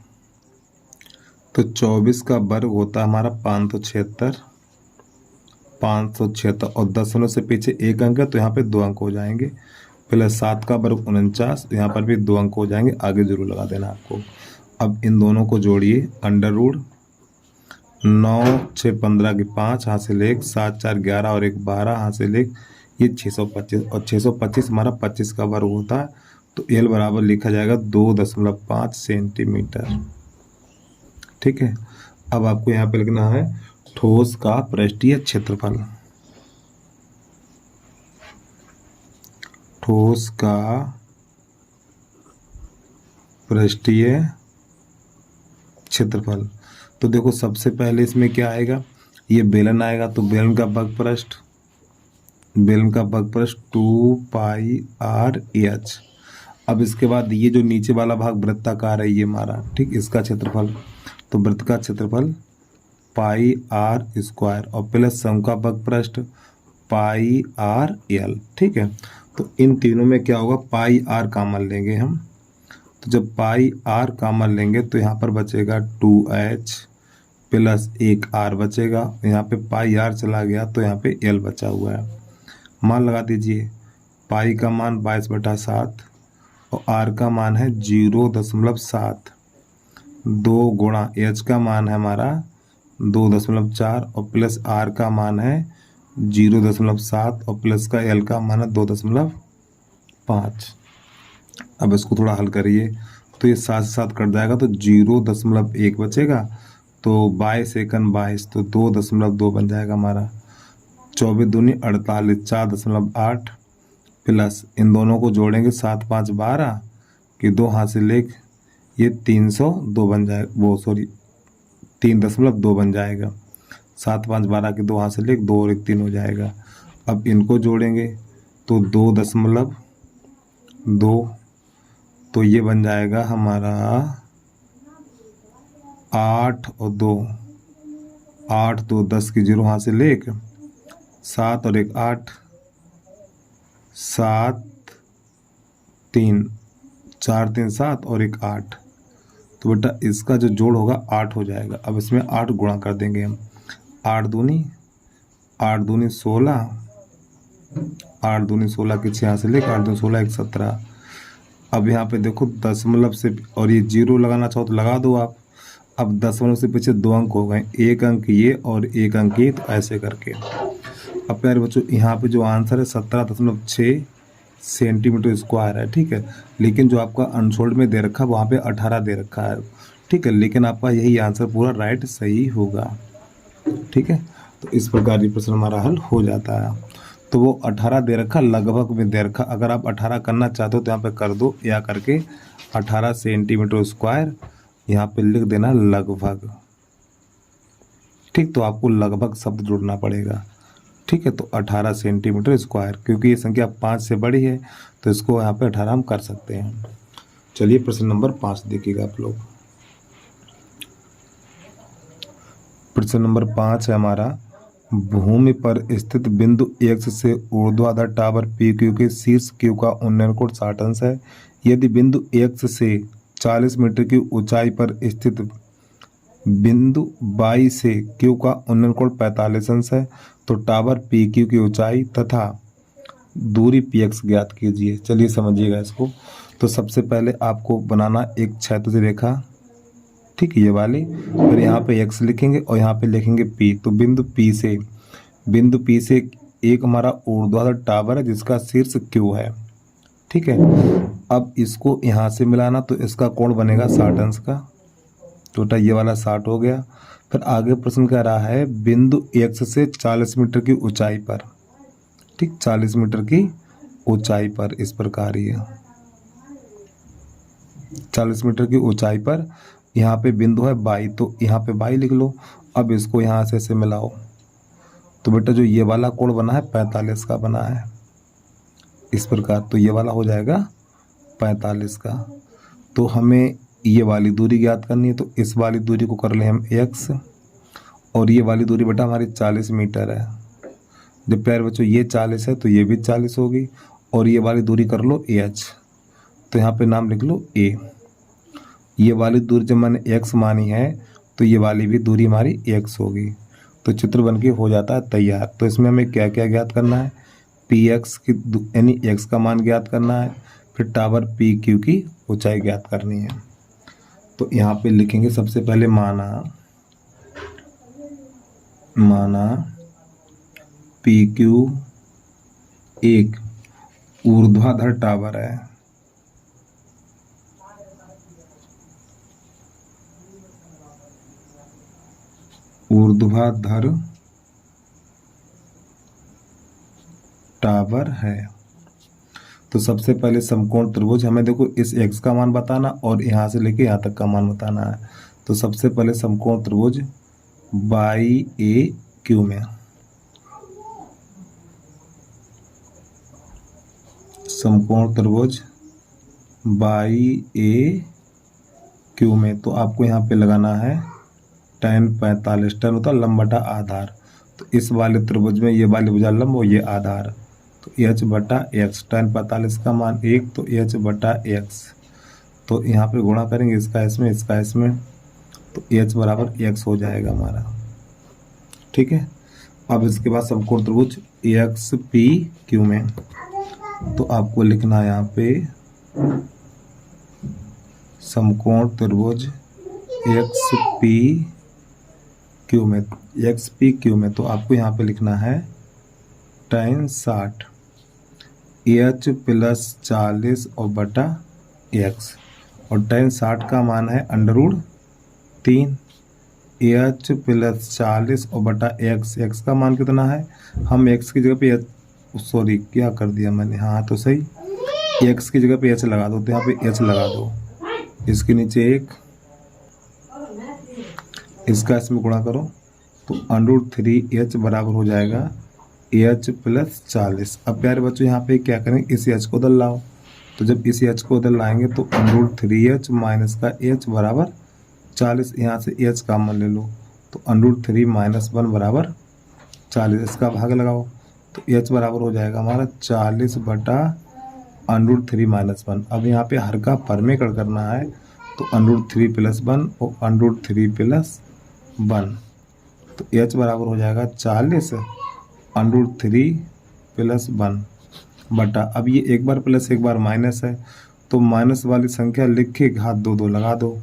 तो 24 का वर्ग होता है हमारा 576, और दशमलव से पीछे 1 अंक है तो यहाँ पे 2 अंक हो जाएंगे, प्लस 7 का वर्ग 49, तो यहाँ पर भी 2 अंक हो जाएंगे, आगे जरूर लगा देना आपको। अब इन दोनों को जोड़िए, √9 6 15 की 5 हासिल 1, 7 4 11 और 1 12 हासिल 1, ये 625, और 625 हमारा 25 का वर्ग होता है। तो एल बराबर लिखा जाएगा 2.5 सेंटीमीटर। ठीक है, अब आपको यहाँ पे लिखना है ठोस का पृष्ठीय क्षेत्रफल। ठोस का पृष्ठीय क्षेत्रफल। तो देखो सबसे पहले इसमें क्या आएगा, ये बेलन आएगा, तो बेलन का बगपृष्ठ, 2πr/h। अब इसके बाद ये जो नीचे वाला भाग वृत्ताकार है ये हमारा, ठीक, इसका क्षेत्रफल, तो वृत्त का क्षेत्रफल πr स्क्वायर और प्लस शंकु का बगपृष्ठ πrl। ठीक है, तो इन तीनों में क्या होगा, πr कॉमन लेंगे हम। तो जब πr कॉमन लेंगे तो यहाँ पर बचेगा 2h प्लस 1r बचेगा, यहाँ पे πr चला गया तो यहाँ पे l बचा हुआ है। मान लगा दीजिए, पाई का मान 22/7 और r का मान है 0.7, 2 गुणा h का मान है हमारा 2.4 और प्लस r का मान है 0.7 और प्लस का l का मान है 2.5। अब इसको थोड़ा हल करिए, तो ये 7 से 7 कट जाएगा तो 0.1 बचेगा। तो 22 एकन 22 तो 2.2 बन जाएगा हमारा। 24 दूनी 48 4.8 प्लस इन दोनों को जोड़ेंगे 7 5 12 कि 2 हासिल 1 ये 302 बन जाएगा, वो सॉरी 3.2 बन जाएगा। 7 5 12 के 2 हासिल 1 2 और 1 3 हो जाएगा। अब इनको जोड़ेंगे तो 2.2 तो ये बन जाएगा हमारा 8 और 2 8 2 10 की 0 हासिल 1 7 और 1 8 7 3 4 3 7 और 1 8 तो बेटा इसका जो जोड़ होगा 8 हो जाएगा। अब इसमें 8 गुणा कर देंगे हम। 8 दूनी 16 8 दूनी 16 की 6 से लेकर 8 दूनी 16 1 17। अब यहाँ पे देखो दशमलव से और ये 0 लगाना चाहो तो लगा दो आप। अब दशमलव से पीछे 2 अंक हो गए, 1 अंक ये और 1 अंक ये, तो ऐसे करके। अब प्यारे बच्चों यहाँ पे जो आंसर है 17.6 सेंटीमीटर स्क्वायर है, ठीक है। लेकिन जो आपका अनसोल्ड में दे रखा है वहाँ पे 18 दे रखा है, ठीक है। लेकिन आपका यही आंसर पूरा राइट सही होगा, ठीक है। तो इस प्रकार ये प्रश्न हमारा हल हो जाता है। तो वो 18 दे रखा, लगभग में दे रखा। अगर आप 18 करना चाहते हो तो यहाँ पे कर दो, या करके 18 सेंटीमीटर स्क्वायर यहाँ पे लिख देना लगभग, ठीक। तो आपको लगभग शब्द जोड़ना पड़ेगा, ठीक है। तो 18 सेंटीमीटर स्क्वायर, क्योंकि ये संख्या 5 से बड़ी है तो इसको यहाँ पे 18 हम कर सकते हैं। चलिए प्रश्न नंबर 5 देखिएगा आप लोग। प्रश्न नंबर 5 है हमारा, भूमि पर स्थित बिंदु X से ऊर्ध्वाधर टावर PQ के शीर्ष Q का उन्नयन कोण 60 अंश है। यदि बिंदु X से 40 मीटर की ऊंचाई पर स्थित बिंदु Y से Q का उन्नयन कोण 45 अंश है तो टावर PQ की ऊंचाई तथा दूरी PX ज्ञात कीजिए। चलिए समझिएगा इसको। तो सबसे पहले आपको बनाना एक क्षैतिज रेखा, ठीक, ये वाली। फिर यहाँ पे x लिखेंगे और यहाँ पे लिखेंगे P। तो बिंदु P से एक हमारा ऊर्ध्वाधर टावर है जिसका शीर्ष Q है, ठीक है। अब इसको यहाँ से मिलाना तो इसका कोण बनेगा 60 अंश का, तो ये वाला 60 हो गया। फिर आगे प्रश्न कह रहा है बिंदु X से 40 मीटर की ऊंचाई पर, ठीक, 40 मीटर की ऊंचाई पर, इस प्रकार ये 40 मीटर की ऊंचाई पर यहाँ पे बिंदु है Y, तो यहाँ पे Y लिख लो। अब इसको यहाँ से ऐसे मिलाओ तो बेटा जो ये वाला कोण बना है 45 का बना है, इस प्रकार। तो ये वाला हो जाएगा 45 का। तो हमें ये वाली दूरी ज्ञात करनी है, तो इस वाली दूरी को कर ले हम x, और ये वाली दूरी बेटा हमारी 40 मीटर है। जब प्यारे बच्चों ये 40 है तो ये भी 40 होगी, और ये वाली दूरी कर लो h, तो यहाँ पे नाम लिख लो a। ये वाली दूरी जब मैंने x मानी है तो ये वाली भी दूरी हमारी x होगी। तो चित्र बनके हो जाता है तैयार। तो इसमें हमें क्या क्या ज्ञात करना है, px की यानी x का मान ज्ञात करना है, फिर टावर pq की ऊंचाई ज्ञात करनी है। तो यहाँ पे लिखेंगे सबसे पहले माना PQ एक ऊर्ध्वाधर टावर है, ऊर्ध्वाधर टावर है। तो सबसे पहले समकोण त्रिभुज, हमें देखो इस x का मान बताना और यहाँ से लेके यहाँ तक का मान बताना है। तो सबसे पहले समकोण त्रिभुज YAQ में, समकोण त्रिभुज YAQ में, तो आपको यहाँ पे लगाना है tan 45, tan होता है लंब बटा आधार। तो इस वाले त्रिभुज में ये वाली भुजा लंब और ये आधार, तो h बटा x, tan 45 का मान 1 तो h बटा x। तो यहाँ पे गुणा करेंगे इसका इसमें इसका इसमें, तो h बराबर x हो जाएगा हमारा, ठीक है। अब इसके बाद समकोण त्रिभुज XPQ में, तो आपको लिखना है यहाँ पे समकोण त्रिभुज XPQ में, तो आपको यहाँ पे लिखना है tan 60 h प्लस 40 और बटा x। और tan 60 का मान है √3 h प्लस 40 और बटा x का मान कितना है, हम x की जगह पे सॉरी क्या कर दिया मैंने, हाँ तो सही, x की जगह पे h लगा दो, तो यहाँ पे h लगा दो, इसके नीचे 1, इसका इसमें गुणा करो तो √3h बराबर हो जाएगा h प्लस 40। अब प्यारे बच्चों यहाँ पे क्या करेंगे, इसी h को उधर लाओ, तो जब इसी h को उधर लाएंगे तो √3h माइनस का h बराबर 40, यहाँ से h का मान ले लो, तो √3 माइनस 1 बराबर 40, इसका भाग लगाओ तो h बराबर हो जाएगा हमारा 40 बटा √3 माइनस 1। अब यहाँ पे हर का परमेकड़ करना है, तो √3 प्लस 1 और √3 प्लस 1, तो h बराबर हो जाएगा 40 √3 प्लस 1 बटा, अब ये एक बार प्लस एक बार माइनस है, तो माइनस वाली संख्या लिख के घात 2 लगा दो,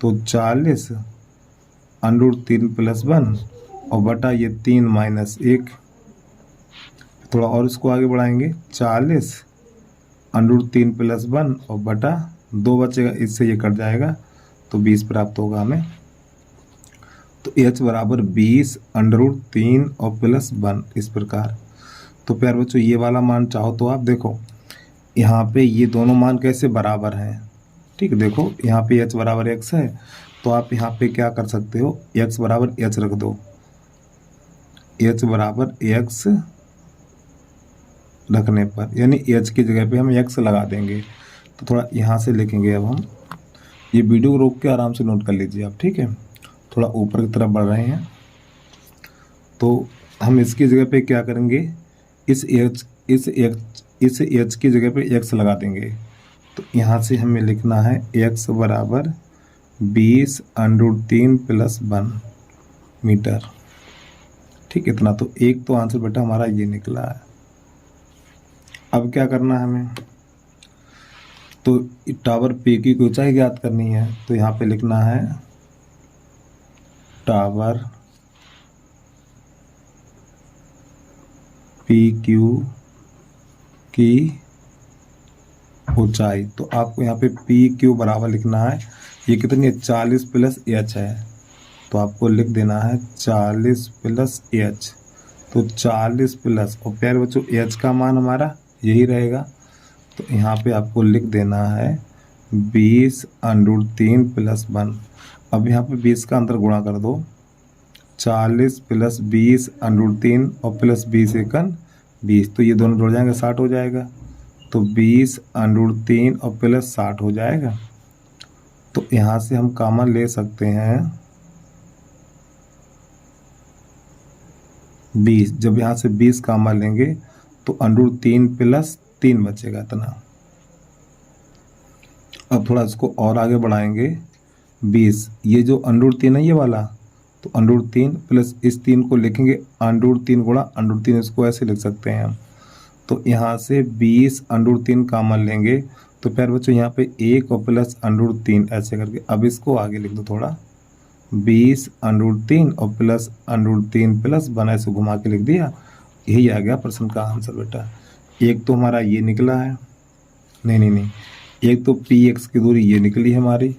तो 40 √3 प्लस 1 और बटा ये 3 माइनस 1, थोड़ा और इसको आगे बढ़ाएंगे, 40 √3 प्लस 1 और बटा 2 बचेगा, इससे ये कट जाएगा, तो 20 प्राप्त होगा हमें। तो h बराबर 20 √3 और प्लस 1, इस प्रकार। तो प्यार बच्चों ये वाला मान चाहो तो आप देखो यहाँ पे ये दोनों मान कैसे बराबर हैं, ठीक, देखो यहाँ पे h बराबर x है, तो आप यहाँ पे क्या कर सकते हो, x बराबर h रख दो, h बराबर x रखने पर यानी h की जगह पे हम x लगा देंगे, तो थोड़ा यहाँ से लिखेंगे। अब हम ये वीडियो रोक के आराम से नोट कर लीजिए आप, ठीक है, थोड़ा ऊपर की तरफ बढ़ रहे हैं, तो हम इसकी जगह पे क्या करेंगे, इस h की जगह पे x लगा देंगे, तो यहाँ से हमें लिखना है x बराबर 20 √3 प्लस 1 मीटर, ठीक, इतना। तो एक तो आंसर बेटा हमारा ये निकला है। अब क्या करना है हमें, तो टावर P की ऊंचाई ज्ञात करनी है, तो यहाँ पे लिखना है टावर PQ की ऊंचाई, तो आपको यहाँ पे PQ बराबर लिखना है, ये कितनी है, 40 प्लस h है, तो आपको लिख देना है 40 प्लस h, तो 40 प्लस, और प्यारे बच्चों h का मान हमारा यही रहेगा, तो यहाँ पे आपको लिख देना है 20 √3 प्लस 1। अब यहाँ पे 20 का अंदर गुणा कर दो, 40 प्लस 20 √3 और प्लस 20 एकन 20, तो ये दोनों जुड़ जाएंगे 60 हो जाएगा, तो 20 √3 और प्लस 60 हो जाएगा। तो यहाँ से हम कॉमन ले सकते हैं 20, जब यहाँ से 20 कॉमन लेंगे तो √3 प्लस 3 बचेगा इतना। अब थोड़ा इसको और आगे बढ़ाएंगे, 20, ये जो √3 है ये वाला, तो √3 प्लस इस 3 को लिखेंगे √3 गुणा √3, इसको ऐसे लिख सकते हैं हम। तो यहाँ से 20 √3 कॉमन लेंगे, तो प्यारे बच्चों यहाँ पे 1 और प्लस √3 ऐसे करके, अब इसको आगे लिख दो थोड़ा, 20 √3 और प्लस √3 प्लस 1 ऐसे घुमा के लिख दिया, यही आ गया प्रश्न का आंसर बेटा। एक तो हमारा ये निकला है, नहीं, एक तो px की दूरी ये निकली है हमारी,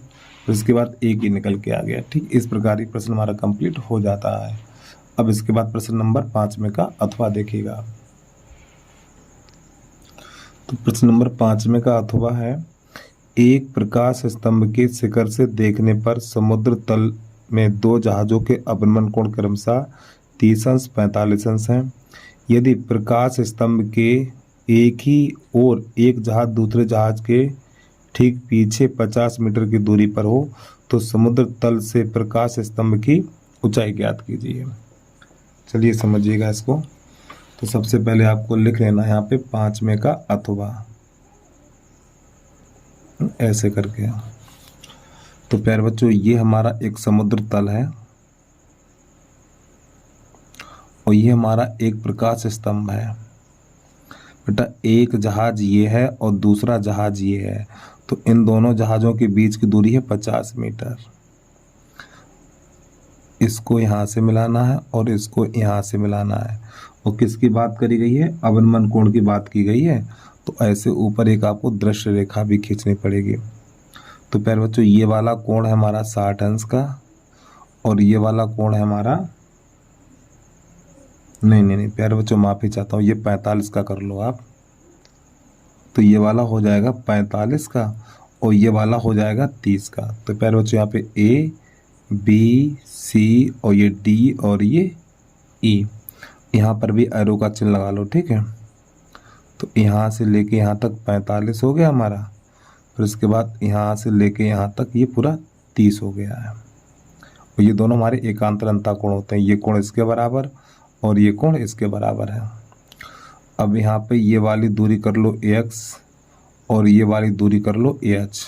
फिर इसके बाद एक ही निकल के आ गया, ठीक, इस प्रकार ही प्रश्न हमारा कंप्लीट हो जाता है। अब इसके बाद प्रश्न नंबर 5 में का अथवा देखिएगा। तो प्रश्न नंबर 5 में का अथवा है, एक प्रकाश स्तंभ के शिखर से देखने पर समुद्र तल में 2 जहाजों के अवनमन कोण क्रमशः 30 अंश 45 अंश हैं। यदि प्रकाश स्तंभ के एक ही और एक जहाज दूसरे जहाज के ठीक पीछे 50 मीटर की दूरी पर हो, तो समुद्र तल से प्रकाश स्तंभ की ऊंचाई ज्ञात कीजिए। चलिए समझिएगा इसको। तो सबसे पहले आपको लिख लेना है यहाँ पे 5 में का अथवा, ऐसे करके। तो प्यारे बच्चों ये हमारा एक समुद्र तल है और ये हमारा एक प्रकाश स्तंभ है बेटा। एक जहाज ये है और दूसरा जहाज ये है, तो इन दोनों जहाज़ों के बीच की दूरी है 50 मीटर। इसको यहाँ से मिलाना है और इसको यहाँ से मिलाना है। और किसकी बात करी गई है, अवनमन कोण की बात की गई है। तो ऐसे ऊपर एक आपको दृश्य रेखा भी खींचनी पड़ेगी। तो प्यारे बच्चों ये वाला कोण है हमारा 60 अंश का और ये वाला कोण है हमारा नहीं प्यारे बच्चों माफ़ी चाहता हूँ, ये 45 का कर लो आप। तो ये वाला हो जाएगा 45 का और ये वाला हो जाएगा 30 का। तो प्यारे बच्चों यहाँ पे ए बी सी और ये डी और ये ई, यहाँ पर भी एरो का चिन्ह लगा लो, ठीक है। तो यहाँ से लेके यहाँ तक 45 हो गया हमारा, फिर उसके बाद यहाँ से लेके यहाँ तक ये पूरा 30 हो गया है। और ये दोनों हमारे एकांतर अंतःकोण होते हैं, ये कोण इसके बराबर और ये कोण इसके बराबर है। अब यहाँ पे ये वाली दूरी कर लो AX और ये वाली दूरी कर लो AH।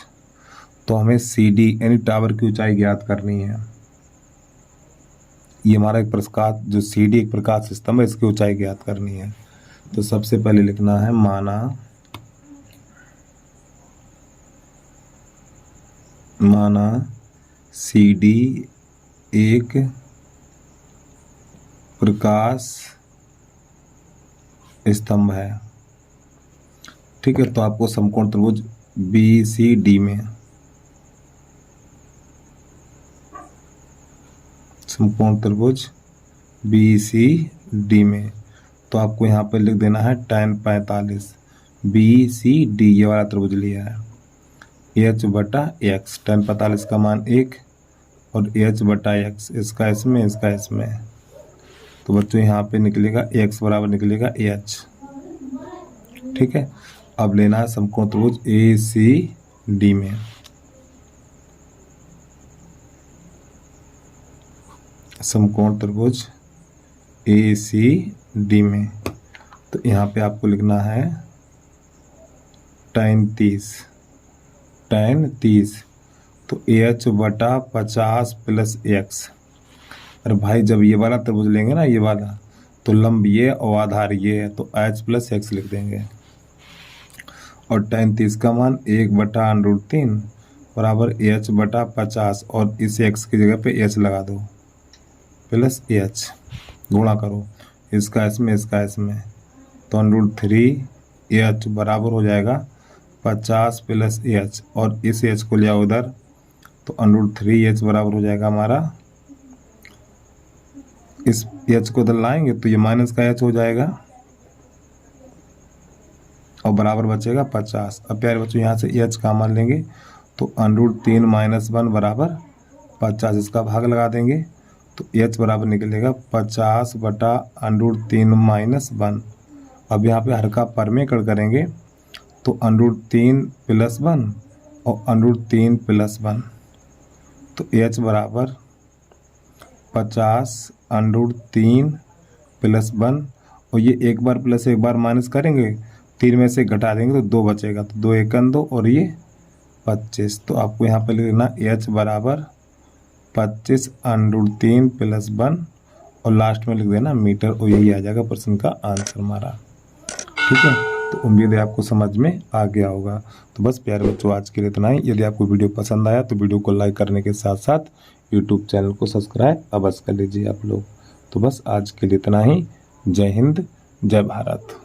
तो हमें CD यानी टावर की ऊंचाई ज्ञात करनी है। ये हमारा एक प्रकाश जो CD एक प्रकाश स्तंभ है, इसकी ऊंचाई ज्ञात करनी है। तो सबसे पहले लिखना है माना CD एक प्रकाश स्तंभ है, ठीक है। तो आपको समकोण त्रिभुज BCD में समकोण त्रिभुज BCD में तो आपको यहाँ पे लिख देना है tan 45 BCD, ये वाला त्रिभुज लिया है H बटा X, tan 45 का मान 1 और H बटा X, इसका इसमें इसका इसमें। तो बच्चों यहाँ पे निकलेगा X बराबर निकलेगा AH, ठीक है। अब लेना है समकोण त्रिभुज ACD में। समकोण त्रिभुज ACD में तो यहाँ पे आपको लिखना है tan 30 तो AH बटा 50 प्लस X। अरे भाई जब ये वाला त्रिभुज लेंगे ना, ये वाला, तो लंब ये और आधार ये है, तो H प्लस X लिख देंगे। और tan 30 का मान 1 बटा √3 बराबर AH बटा 50 और इस X की जगह पे H लगा दो प्लस AH, गुणा करो इसका इसमें इसका इसमें। तो √3 AH बराबर हो जाएगा 50 प्लस AH और इस H को लिया उधर, तो √3 H बराबर हो जाएगा हमारा, इस H को उधर लाएंगे तो ये माइनस का H हो जाएगा और बराबर बचेगा 50। अब प्यारे बच्चों यहाँ से H का मान लेंगे तो √3 - 1 बराबर 50, इसका भाग लगा देंगे तो H बराबर निकलेगा 50 बटा √3 - 1। अब यहाँ पे हर का परमेकरण करेंगे तो √3 + 1 और √3 + 1, तो H बराबर 50 √3 + 1 और ये एक बार प्लस एक बार माइनस करेंगे, 3 में से घटा देंगे तो 2 बचेगा, तो 2 × 2 और ये 25। तो आपको यहाँ पे लिखना H बराबर 25 √3 + 1 और लास्ट में लिख देना मीटर, और यही आ जाएगा प्रश्न का आंसर हमारा, ठीक है। तो उम्मीद है आपको समझ में आ गया होगा। तो बस प्यारे बच्चों आज के लिए इतना ही। यदि आपको वीडियो पसंद आया तो वीडियो को लाइक करने के साथ साथ यूट्यूब चैनल को सब्सक्राइब अवश्य कर लीजिए आप लोग। तो बस आज के लिए इतना ही। जय हिंद, जय भारत।